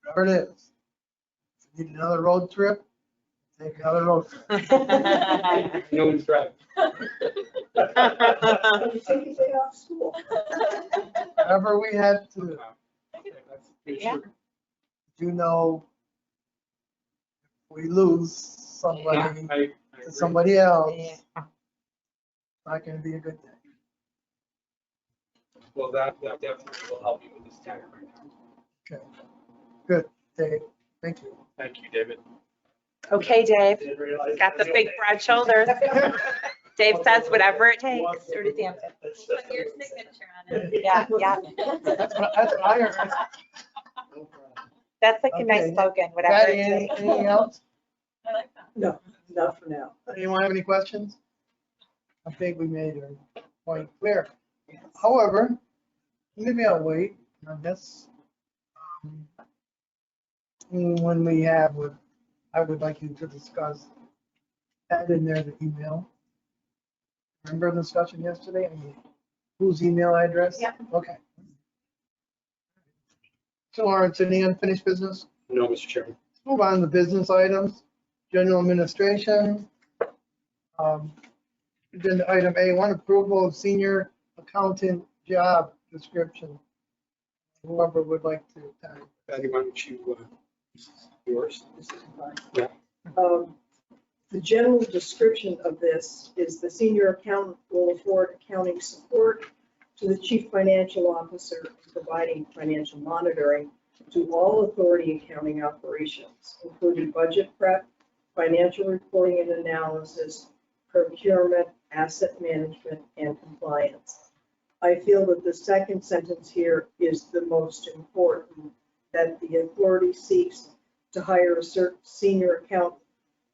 Whatever it is. If you need another road trip, take another road trip. No one's right. You take a day off school. Whatever we have to do. Yeah. You know, if we lose somebody I to agree. somebody else, Yeah. it's not gonna be a good thing. Well, that definitely will help you with this tag right now. Okay, good, Dave, thank you. Thank you, David. Okay, Dave, Didn't realize- got the big broad shoulders. Dave says whatever it takes. Sort of damn it. Put your signature on it. Yeah, yeah. That's what I heard. That's like a nice Okay. slogan, whatever Patty, it takes. anything else? I like that. No, not for now. Anyone have any questions? I think we made our point clear. However, maybe I'll wait on this. When we have, I would like you to discuss, add in there the email. Remember the discussion yesterday? I mean, whose email address? Yeah. Okay. So Lawrence, any unfinished business? No, Mr. Chairman. Move on to business items, general administration. Agenda item A1, approval of senior accountant job description. Whoever would like to. Patty, why don't you, yours? The general description of this is the senior accountant will afford accounting support to the chief financial officer, providing financial monitoring to all authority accounting operations, including budget prep, financial reporting and analysis, procurement, asset management, and compliance. I feel that the second sentence here is the most important, that the authority seeks to hire a certain senior accountant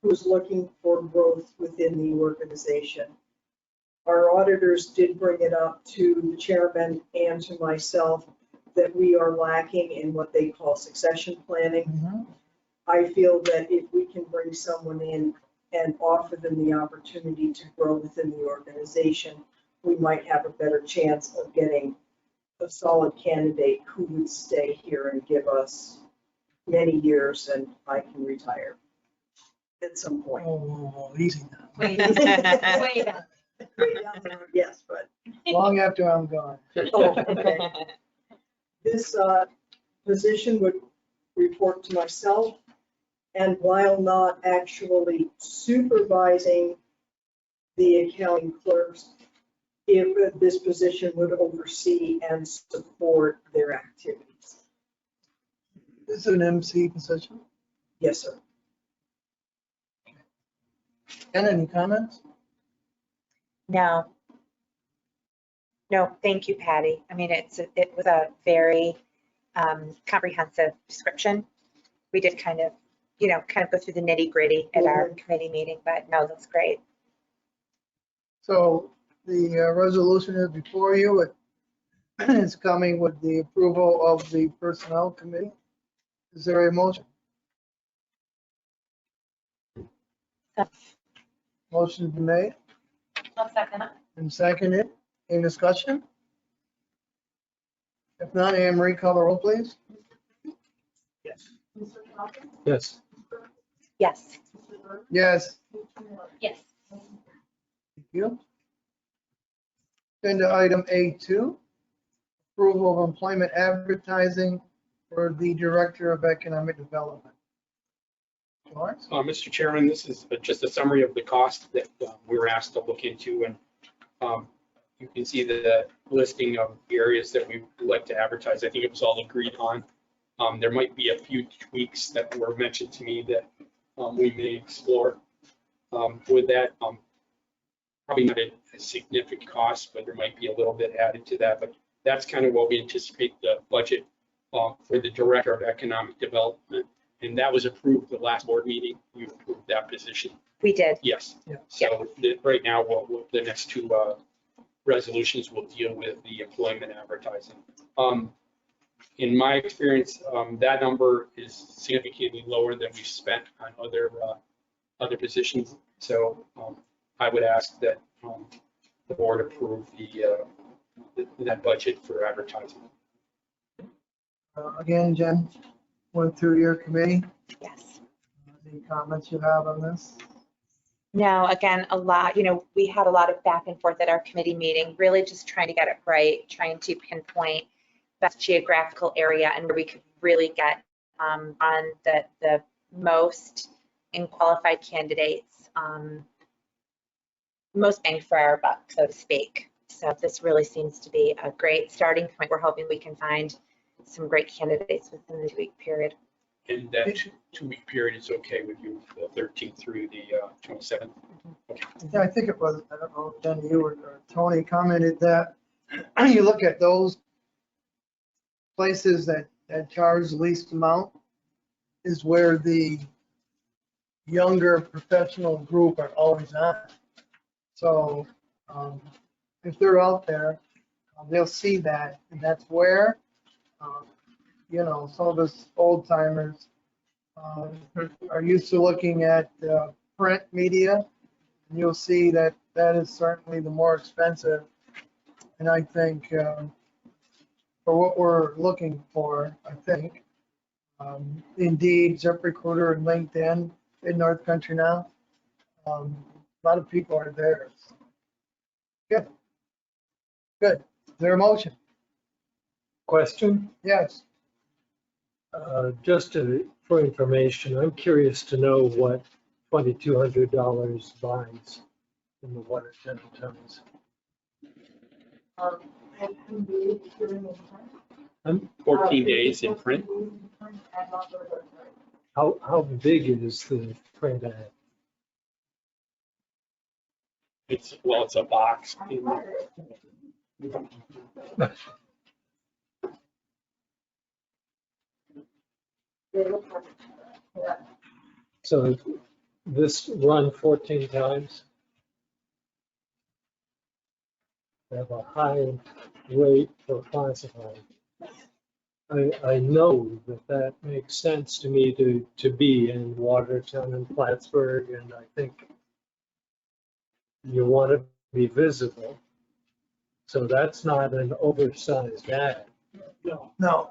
who's looking for growth within the organization. Our auditors did bring it up to the chairman and to myself that we are lacking in what they call succession planning. I feel that if we can bring someone in and offer them the opportunity to grow within the organization, we might have a better chance of getting a solid candidate who would stay here and give us many years, and I can retire at some point. Oh, easy now. Wait, wait. Yes, but, Long after I'm gone. oh, okay. This position would report to myself, and while not actually supervising the accounting clerks, if this position would oversee and support their activities. This is an MC position. Yes, sir. Ken, any comments? No. No, thank you, Patty. I mean, it was a very comprehensive description. We did kind of go through the nitty gritty at our committee meeting, but no, that's great. So the resolution is before you. It's coming with the approval of the personnel committee. Is there a motion? Motion been made I'll second it. and seconded. Any discussion? If not, Anne Marie, call the roll, please. Yes. Yes. Yes. Yes. Yes. Thank you. Agenda item A2, approval of employment advertising for the Director of Economic Development. Lawrence? Mr. Chairman, this is just a summary of the cost that we were asked to look into, and you can see the listing of the areas that we would like to advertise. I think it was all agreed on. There might be a few tweaks that were mentioned to me that we may explore with that. Probably not a significant cost, but there might be a little bit added to that. But that's kind of what we anticipate the budget for the Director of Economic Development. And that was approved the last board meeting. You approved that position. We did. Yes. Yeah. So right now, the next two resolutions will deal with the employment advertising. In my experience, that number is significantly lower than we've spent on other positions. So I would ask that the board approve that budget for advertising. Again, Jen, went through your committee. Yes. Any comments you have on this? No, again, a lot, we had a lot of back and forth at our committee meeting, really just trying to get it right, trying to pinpoint best geographical area and where we could really get on the most in qualified candidates, most bang for our buck, so to speak. So this really seems to be a great starting point. We're hoping we can find some great candidates within the 2-week period. And that 2-week period is okay with you, the 13th through the 27th? Okay. Yeah, I think it was, I don't know, Jen, you or Tony commented that you look at those places that charge the least amount is where the younger professional group are always at. So if they're out there, they'll see that, and that's where, some of us old timers are used to looking at print media. And you'll see that that is certainly the more expensive. And I think for what we're looking for, I think, Indeed, ZipRecruiter, and LinkedIn in North Country now, a lot of people are there. Good. Good. Is there a motion? Question? Yes. Just for information, I'm curious to know what $2,200 buys in the Watertown Times. 14 days in print. How big is the print ad? It's a box. So this run 14 times? They have a high rate for classified. I know that makes sense to me to be in Watertown and Plattsburgh, and I think you want to be visible. So that's not an oversized ad. No.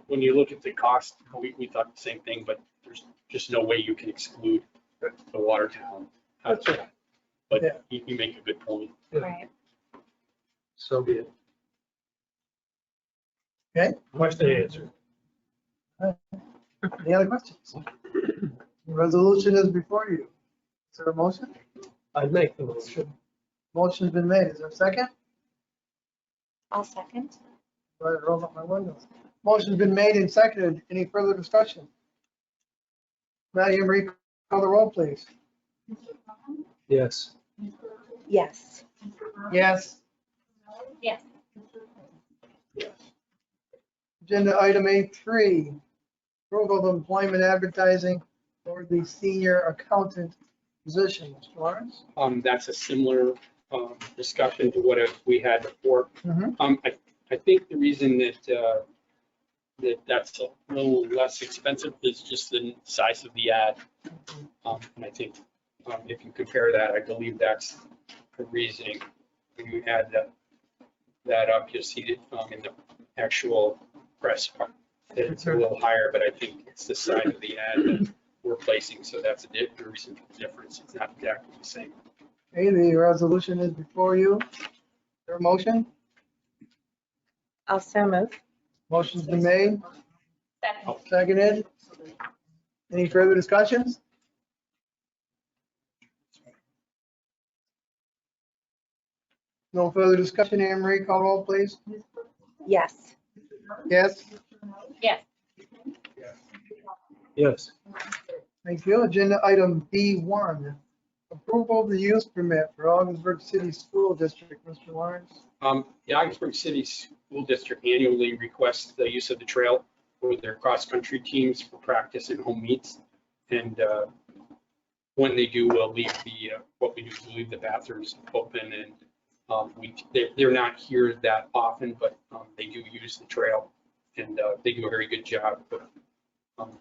When you look at the cost, we thought the same thing, but there's just no way you can exclude the Watertown. That's right. But Yeah. you make a good point. Right. So be it. Okay. Question answered. Any other questions? The resolution is before you. Is there a motion? I'd make the motion. Motion's been made. Is there a second? I'll second. Go ahead, roll up my windows. Motion's been made and seconded. Any further discussion? Maddie and Marie, call the roll, please. Yes. Yes. Yes. Yes. Agenda item A3, approval of employment advertising for the senior accountant position. Mr. Lawrence? That's a similar discussion to what we had before. Mhm. I think the reason that's a little less expensive is just the size of the ad. And I think if you compare that, I believe that's the reasoning. When you add that up. You'll see it in the actual press part. It's a little higher, but I think it's the size of the ad that we're placing, so that's the reason for the difference. It's not exactly the same. Okay, the resolution is before you. Is there a motion? Also move. Motion's been made, Second. seconded. Any further discussions? No further discussion. Anne Marie, call roll, please. Yes. Yes, Yes. Yes. thank you. Agenda item B1, approval of the use permit for Augsburg City School District. Mr. Lawrence. The Augsburg City School District annually requests the use of the trail for their cross-country teams for practice and home meets. And when they do, we'll leave what we do is leave the bathrooms open, and they're not here that often, but they do use the trail, and they do a very good job of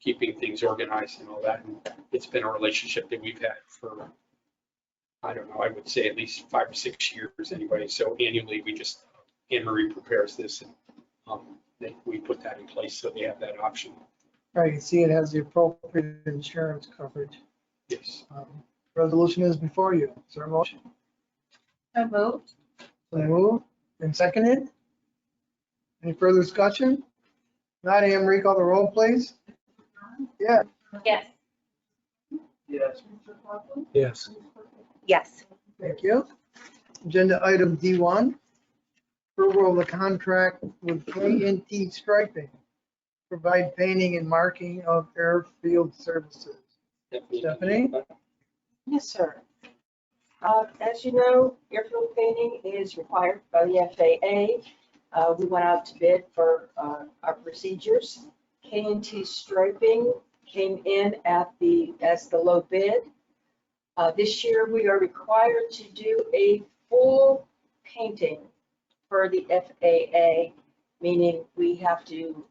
keeping things organized and all that. And it's been a relationship that we've had for, I don't know, I would say at least 5 or 6 years anyway. So annually, Anne Marie prepares this, and we put that in place so they have that option. All right, you see it has the appropriate insurance coverage. Yes. Resolution is before you. Is there a motion? So moved. So moved and seconded. Any further discussion? Not Anne Marie, call the roll, please. Yeah, Yes. Yes. Yes. Yes. thank you. Agenda item D1, approval of the contract with K&T Striping, provide painting and marking of airfield services. Stephanie? Yes, sir. As you know, airfield painting is required by the FAA. We went out to bid for our procedures. K&T Striping came in as the low bid. This year, we are required to do a full painting for the FAA, meaning we have to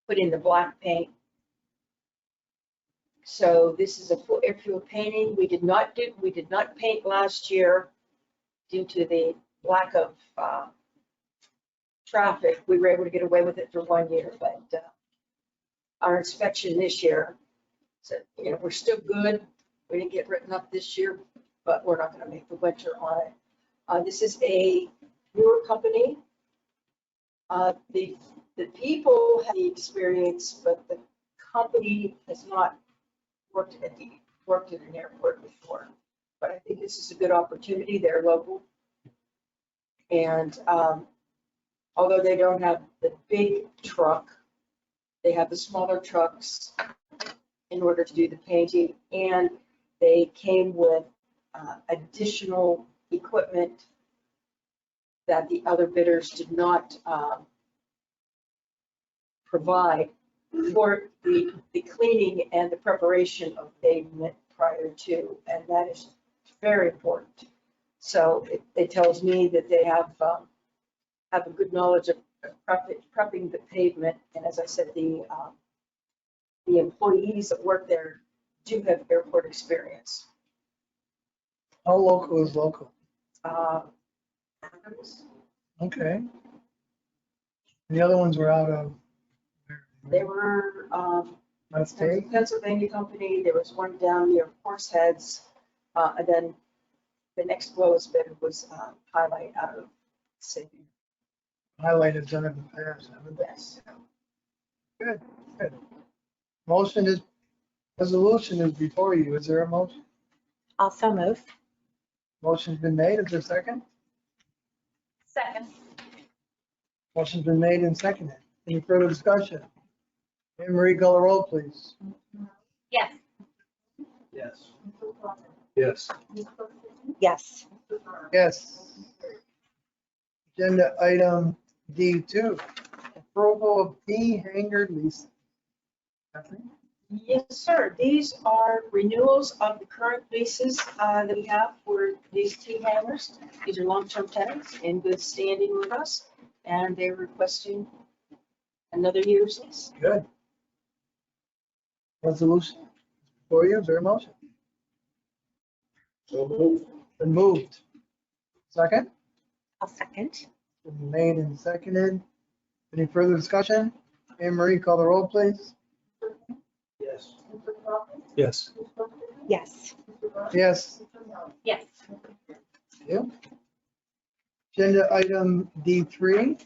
put in the black paint. So this is a full airfield painting. We did not paint last year due to the lack of traffic. We were able to get away with it for 1 year, but our inspection this year said, we're still good. We didn't get written up this year, but we're not going to make the winter on it. This is a newer company. The people have the experience, but the company has not worked at an airport before. But I think this is a good opportunity. They're local. And although they don't have the big truck, they have the smaller trucks in order to do the painting. And they came with additional equipment that the other bidders did not provide for the cleaning and the preparation of pavement prior to, and that is very important. So it tells me that they have a good knowledge of prepping the pavement, and as I said, the employees that work there do have airport experience. How local is local? Adams, Okay. The other ones were out of? they were Out of state? Pennsylvania company. There was one down near Horseheads, and then the next lowest bid was Highlight out of Sydney. Highlight has done it in the past, haven't they? Yes. Good, good. Resolution is before you. Is there a motion? Also move. Motion's been made. Is there a second? Second. Motion's been made and seconded. Any further discussion? Anne Marie, call the roll, please. Yes. Yes. Yes. Yes. Yes. Agenda item D2, approval of P hangar lease. Stephanie? Yes, sir. These are renewals of the current leases that we have for these two hangars. These are long-term tenants in good standing with us, and they're requesting another year's lease. Good. Resolution for you. Is there a motion? So moved. Been moved. Second? I'll second. Been made and seconded. Any further discussion? Anne Marie, call the roll, please. Yes. Yes. Yes. Yes. Yes. Yep. Agenda item D3,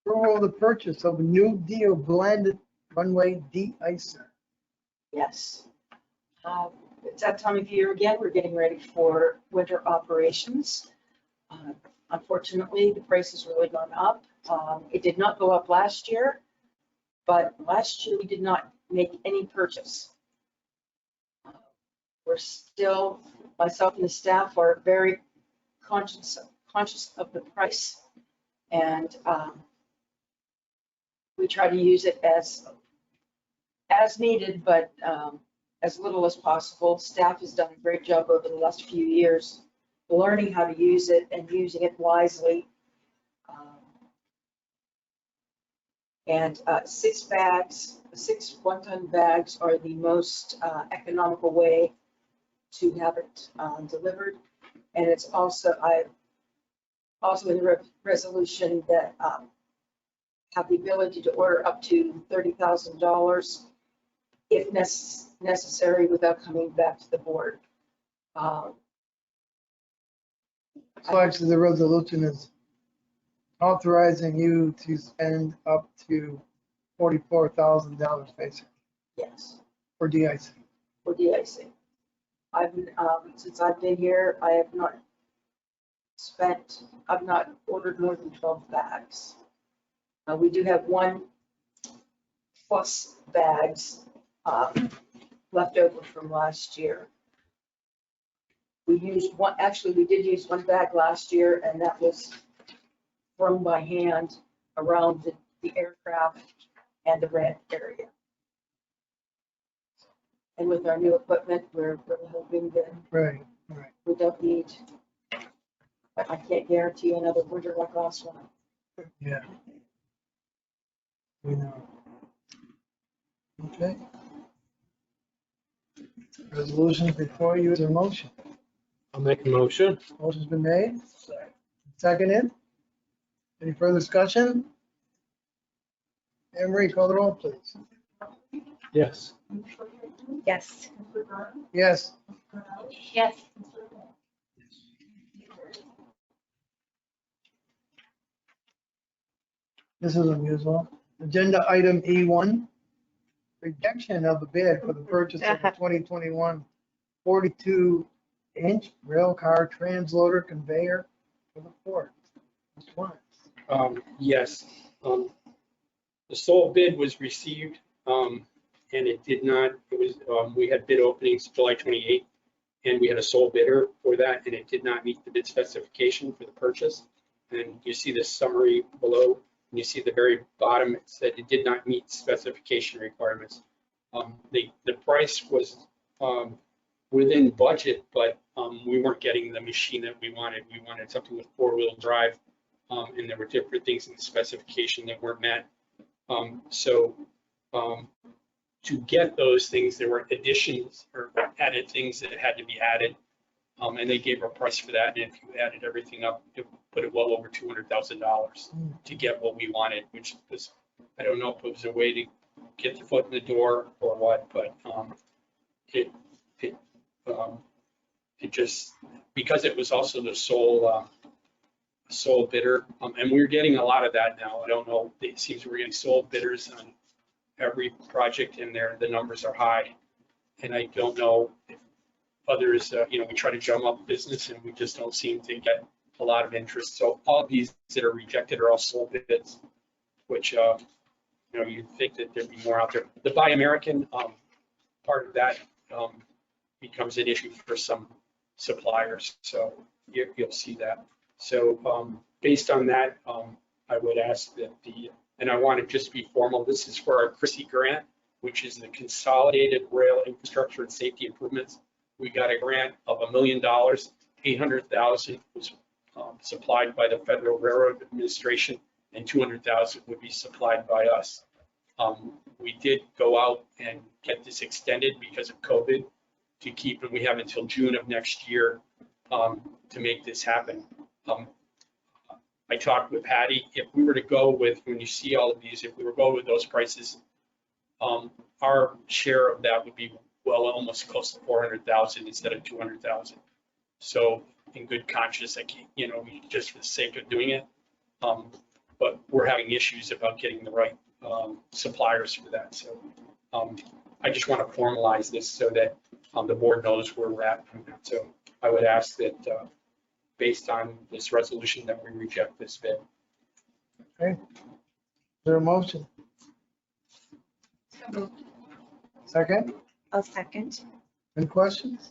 approval of the purchase of a new deal blended runway de-icer. Yes. It's that time of year again, we're getting ready for winter operations. Unfortunately, the price has really gone up. It did not go up last year, but last year we did not make any purchase. We're still, myself and the staff are very conscious of the price. And we try to use it as needed, but as little as possible. Staff has done a great job over the last few years, learning how to use it and using it wisely. And 6 bags, 6 one-ton bags are the most economical way to have it delivered. And it's also, I also in the resolution that have the ability to order up to $30,000 if necessary without coming back to the board. So actually, the resolution is authorizing you to spend up to $44,000 basically Yes, for de-icing. for de-icing. Since I've been here, I've not ordered more than 12 bags. We do have 1+ bags left over from last year. We used one, actually, we did use 1 bag last year, and that was thrown by hand around the aircraft and the ramp area. And with our new equipment, we're really hoping that Right. we don't need, I can't guarantee another winter like last one. Yeah. We know. Okay. Resolution before you is a motion. I'll make a motion. Motion's been made. Seconded. Any further discussion? Anne Marie, call the roll, please. Yes. Yes. Yes. Yes. This is unusual. Agenda item E1, rejection of the bid for the purchase of a 2021 42-inch rail car transloader conveyor for the port. Which one? Yes, the sole bid was received, and it did not, it was, we had bid openings July 28th, and we had a sole bidder for that, and it did not meet the bid specification for the purchase. And you see the summary below, and you see at the very bottom, it said it did not meet specification requirements. The price was within budget, but we weren't getting the machine that we wanted. We wanted something with 4-wheel drive, and there were different things in the specification that weren't met. To get those things, there were additions or added things that had to be added, and they gave a price for that. And if you added everything up, it put it well over $200,000 to get what we wanted, which was, I don't know if it was a way to get the foot in the door or what, but it just, because it was also the sole bidder, and we're getting a lot of that now. I don't know, it seems we're getting sole bidders on every project in there. The numbers are high, and I don't know if others, we try to drum up business and we just don't seem to get a lot of interest. So all of these that are rejected are all sole bids, which you'd think that there'd be more out there. The Buy American part of that becomes an issue for some suppliers, so you'll see that. So based on that, I would ask that and I want to just be formal, this is for our CRISI grant, which is the Consolidated Rail Infrastructure and Safety Improvements. We got a grant of $1 million, $800,000 was supplied by the Federal Railroad Administration, and $200,000 would be supplied by us. We did go out and get this extended because of COVID to keep, and we have until June of next year to make this happen. I talked with Patty, if we were to go with, when you see all of these, if we were to go with those prices, our share of that would be well, almost close to 400,000 instead of 200,000. So in good conscience, I can't, just for the sake of doing it. But we're having issues about getting the right suppliers for that. So I just want to formalize this so that the board knows where we're at. So I would ask that based on this resolution that we reject this bid. Okay. Is there a motion? Second? I'll second. Any questions?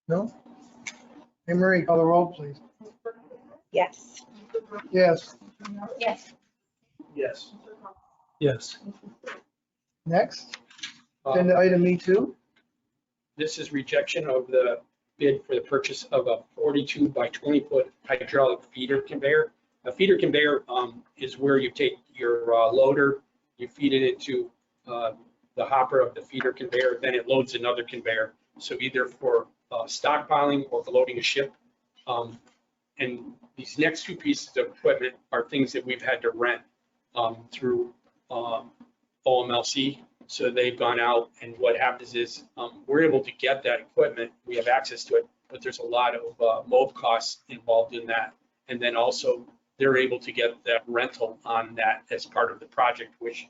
No? Hey, Marie, call the roll, please. Yes. Yes. Yes. Yes. Yes. Next, Uh, agenda item E2. This is rejection of the bid for the purchase of a 42 by 20 foot hydraulic feeder conveyor. A feeder conveyor is where you take your loader, you feed it into the hopper of the feeder conveyor, then it loads another conveyor. So either for stockpiling or for loading a ship. And these next two pieces of equipment are things that we've had to rent through OMLC. So they've gone out, and what happens is we're able to get that equipment. We have access to it, but there's a lot of mold costs involved in that. And then also they're able to get that rental on that as part of the project, which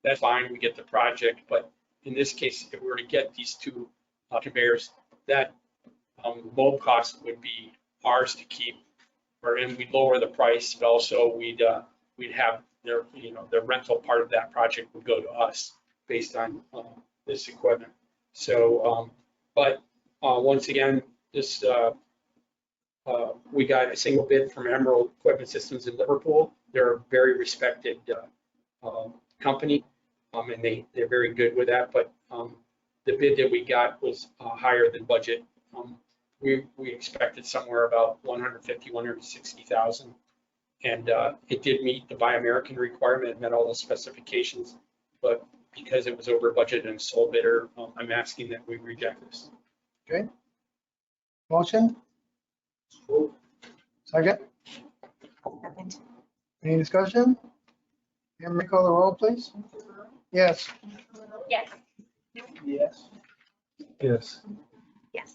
that's fine, we get the project. But in this case, if we were to get these two conveyors, that mold cost would be ours to keep, and we'd lower the price, but also we'd have their, the rental part of that project would go to us based on this equipment. So, but once again, this we got a single bid from Emerald Equipment Systems in Liverpool. They're a very respected company, and they're very good with that. But the bid that we got was higher than budget. We expected somewhere about 150, 160,000, and it did meet the Buy American requirement, it met all those specifications, but because it was over budget and sole bidder, I'm asking that we reject this. Okay. Motion? Second? Second. Any discussion? Anne Marie, call the roll, please. Yes. Yes. Yes. Yes. Yes.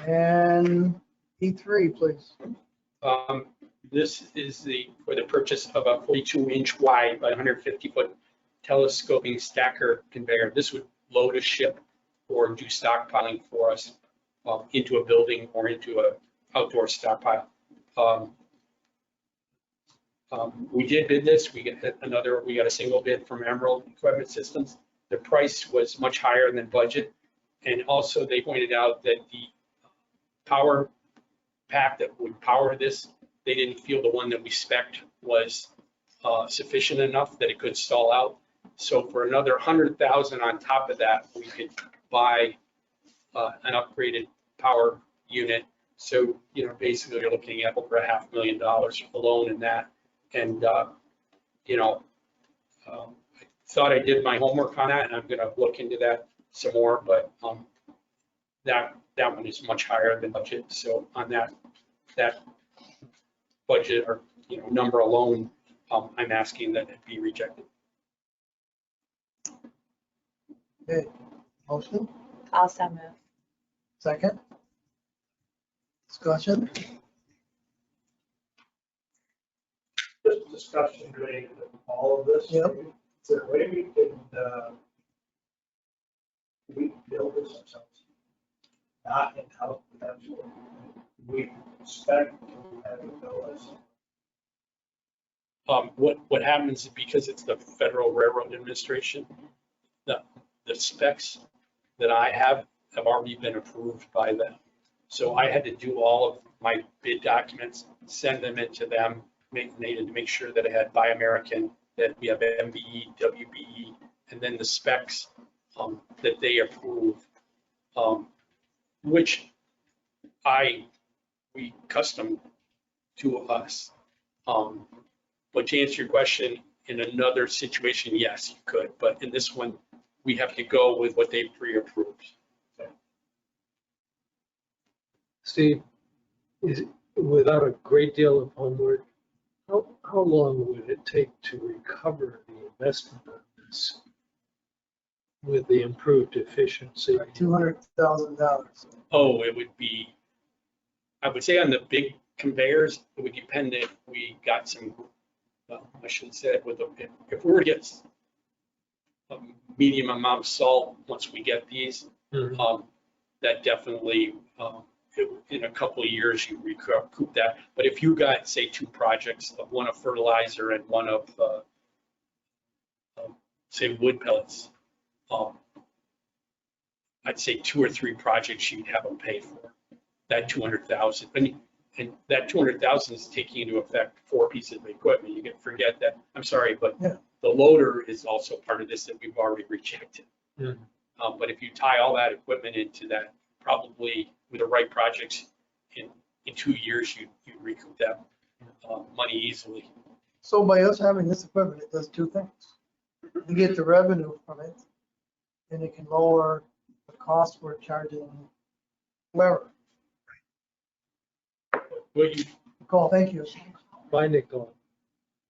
And E3, please. This is for the purchase of a 42-inch wide by 150-foot telescoping stacker conveyor. This would load a ship or do stockpiling for us into a building or into a outdoor stockpile. We did bid this. We got a single bid from Emerald Equipment Systems. The price was much higher than budget, and also they pointed out that the power pack that would power this, they didn't feel the one that we spec'd was sufficient enough that it could stall out. So for another 100,000 on top of that, we could buy an upgraded power unit. So, basically you're looking at over $500,000 alone in that. And, I thought I did my homework on that, and I'm gonna look into that some more, but that one is much higher than budget. So on that budget or, number alone, I'm asking that it be rejected. Okay. Motion? Also move. Second? Discussion? Just discussion related to all of this. Yep. Is there a way we build this ourselves? Not in-house, potentially. We expect to have it built as. What happens is because it's the Federal Railroad Administration, the specs that I have already been approved by them. So I had to do all of my bid documents, send them into them, needed to make sure that I had Buy American, that we have MBE, WBE, and then the specs that they approve, which we custom to us. But to answer your question, in another situation, yes, you could. But in this one, we have to go with what they pre-approved. Steve, without a great deal of homework, how long would it take to recover the investment on this with the improved efficiency? $200,000. Oh, it would be, I would say on the big conveyors, it would depend if we got some, well, I shouldn't say it, if we were to get a medium amount of salt, once we get these, Mhm. that definitely, in a couple of years, you recoup that. But if you got, say, two projects, one of fertilizer and one of, say, wood pellets, I'd say 2 or 3 projects you'd have them pay for. That 200,000, and that 200,000 is taking into effect 4 pieces of equipment. You can forget that. I'm sorry, but Yeah. the loader is also part of this that we've already rejected. Mhm. But if you tie all that equipment into that, probably with the right projects, in 2 years, you'd recoup that money easily. So by us having this equipment, it does two things. You get the revenue from it, and it can lower the cost we're charging whoever. Well, you Nicole, thank you. Bye, Nicole.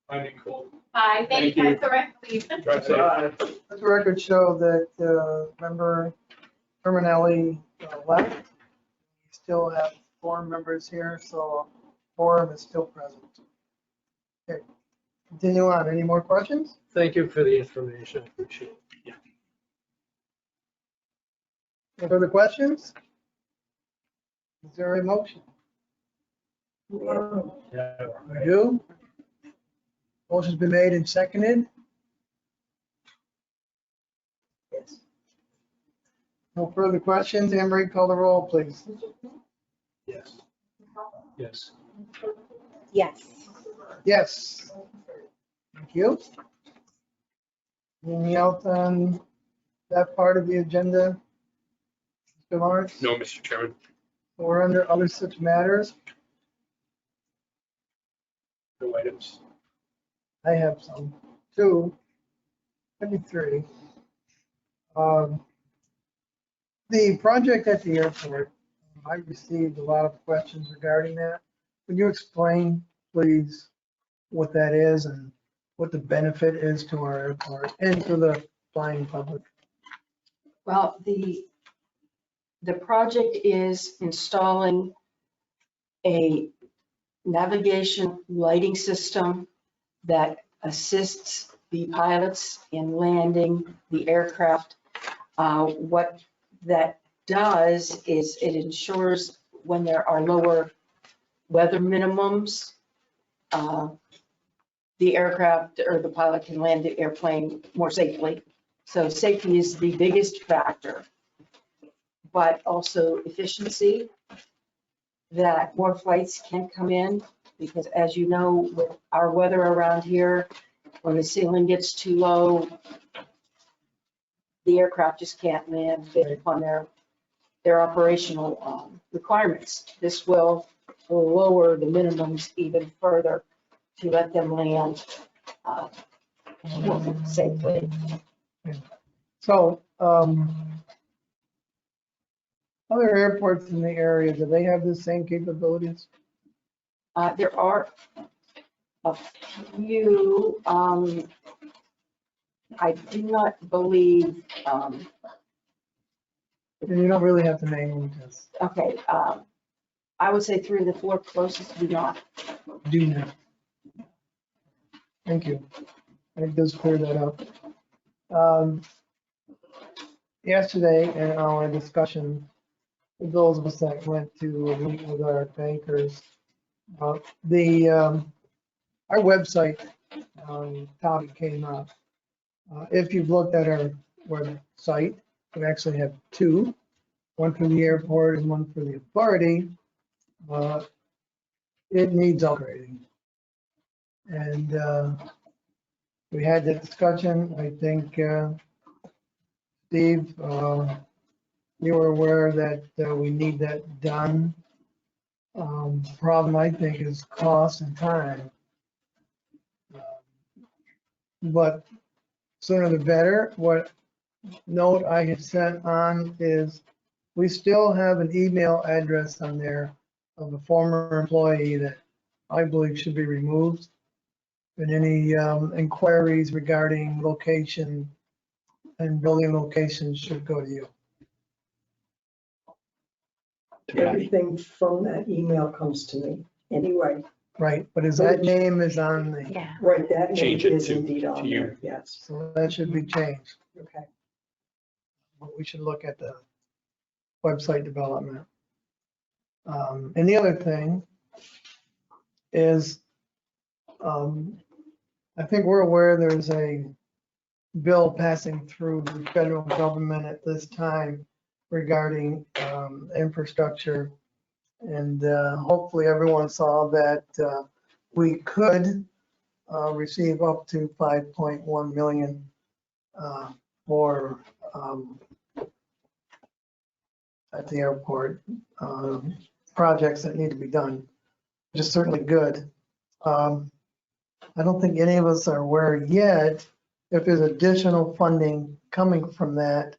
find it cool. Hi, thank you, Thank you. Councilor Rick, please. Drive safe. Let the record show that member Terminelli left. We still have 4 members here, so quorum is still present. Okay, continue on. Any more questions? Thank you for the information. I appreciate it. Any further questions? Is there a motion? Yeah. We do. Motion's been made and seconded. Yes. No further questions. Anne Marie, call the roll, please. Yes. Yes. Yes. Yes. Thank you. Anything else on that part of the agenda? Mr. Lawrence? No, Mr. Chairman. We're under other such matters. No items. I have some, 2, maybe 3. The project at the airport, I received a lot of questions regarding that. Can you explain, please, what that is and what the benefit is to our airport and to the flying public? Well, the project is installing a navigation lighting system that assists the pilots in landing the aircraft. What that does is it ensures when there are lower weather minimums, the aircraft or the pilot can land the airplane more safely. So safety is the biggest factor, but also efficiency, that more flights can come in, because as you know, with our weather around here, when the ceiling gets too low, the aircraft just can't land based upon their operational requirements. This will lower the minimums even further to let them land safely. So, other airports in the area, do they have the same capabilities? There are a few, I do not believe, And you don't really have to name them, just okay, I would say 3 of the 4 closest do not. do that. Thank you. It does clear that up. Yesterday in our discussion, those of us that went to meet with our bankers, our website topic came up. If you've looked at our website, we actually have 2, one for the airport and one for the authority. It needs upgrading. And we had that discussion. I think, Steve, you were aware that we need that done. Problem, I think, is cost and time. But sooner the better. What note I had sent on is we still have an email address on there of a former employee that I believe should be removed. And any inquiries regarding location and building locations should go to you. Everything from that email comes to me anyway. Right, but his that name is on the, Yeah. Right, that name Change it is to- indeed on to you. there, yes. so that should be changed. Okay. But we should look at the website development. And the other thing is, I think we're aware there's a bill passing through the federal government at this time regarding infrastructure. And hopefully everyone saw that we could receive up to 5.1 million for at the airport projects that need to be done, which is certainly good. I don't think any of us are aware yet if there's additional funding coming from that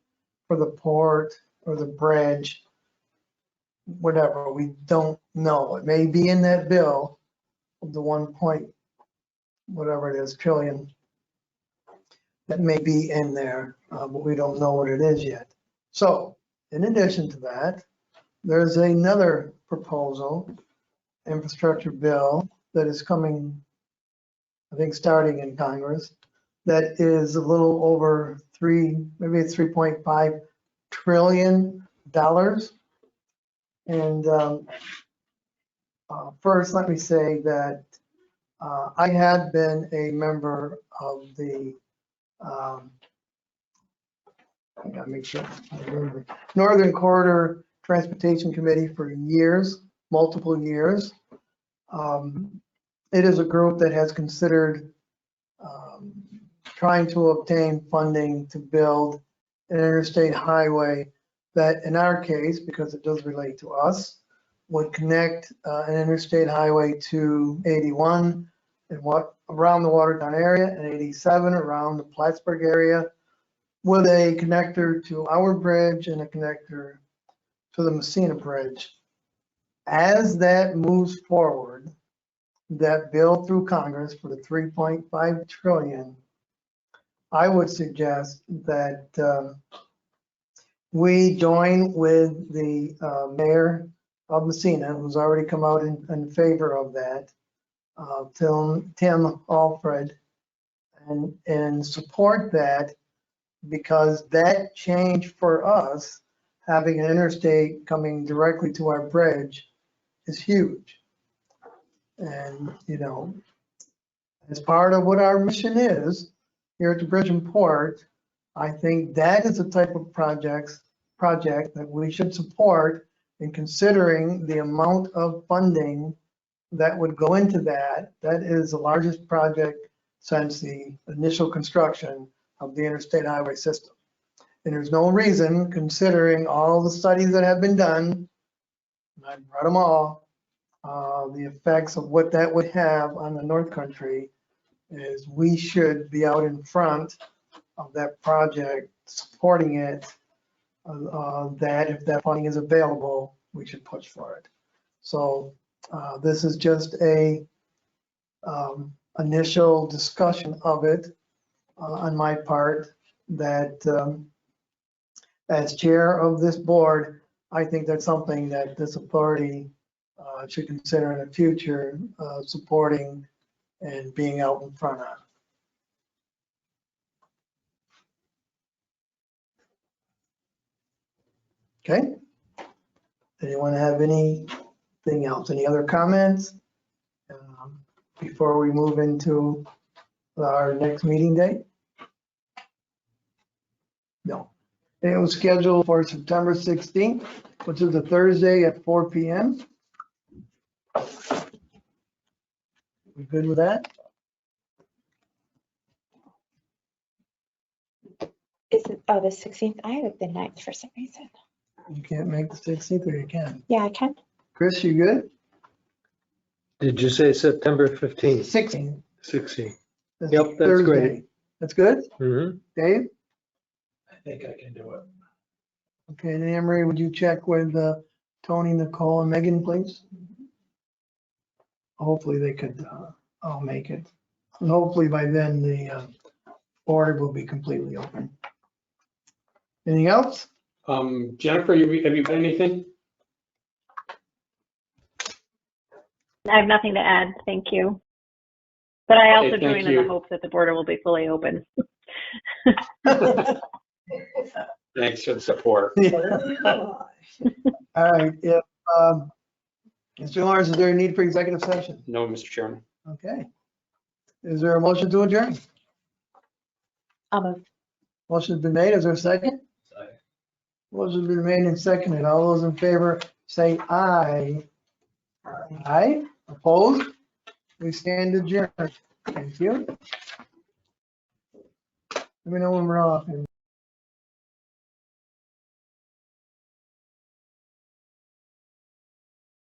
for the port or the bridge, whatever, we don't know. It may be in that bill of the 1 point, whatever it is, trillion. That may be in there, but we don't know what it is yet. So in addition to that, there's another proposal, infrastructure bill that is coming, I think, starting in Congress, that is a little over maybe it's $3.5 trillion. And first, let me say that I had been a member of the, I gotta make sure I remember, Northern Corridor Transportation Committee for years, multiple years. It is a group that has considered trying to obtain funding to build an interstate highway that, in our case, because it does relate to us, would connect an interstate highway to 81 and around the Watertown area and 87 around the Plattsburgh area, with a connector to our bridge and a connector to the Messina Bridge. As that moves forward, that bill through Congress for the 3.5 trillion, I would suggest that we join with the mayor of Messina, who's already come out in favor of that, Tim Alfred, and support that, because that change for us, having an interstate coming directly to our bridge, is huge. And, you know, as part of what our mission is here at the Bridge and Port, I think that is the type of project that we should support in considering the amount of funding that would go into that. That is the largest project since the initial construction of the interstate highway system. And there's no reason, considering all the studies that have been done, and I've read them all, the effects of what that would have on the North Country, is we should be out in front of that project, supporting it, that if that funding is available, we should push for it. So this is just a initial discussion of it on my part, that as chair of this board, I think that's something that this authority should consider in the future, supporting and being out in front of. Okay. Anyone have anything else? Any other comments before we move into our next meeting date? No. It was scheduled for September 16th, which is a Thursday at 4 p.m. We good with that? Is it, oh, the 16th? I have the 9th for some reason. You can't make the 16th, or you can? Yeah, I can. Chris, you good? Did you say September 15th? 16. 16th. That's Yep, that's Thursday. great. That's good? Mm-hmm. Dave? I think I can do it. Okay, and Anne Marie, would you check with Tony, Nicole, and Megan, please? Hopefully they could, all make it. And hopefully by then the border will be completely open. Anything else? Jennifer, have you got anything? I have nothing to add, thank you. But I also Okay, thank join in you. the hope that the border will be fully open. Thanks for the support. All right, if, Mr. Lawrence, is there a need for executive session? No, Mr. Chairman. Okay. Is there a motion to adjourn? Motion's been made. Is there a second? Second. Motion's been made and seconded. All those in favor say aye. Aye. Opposed? We stand adjourned. Thank you. Let me know when we're off.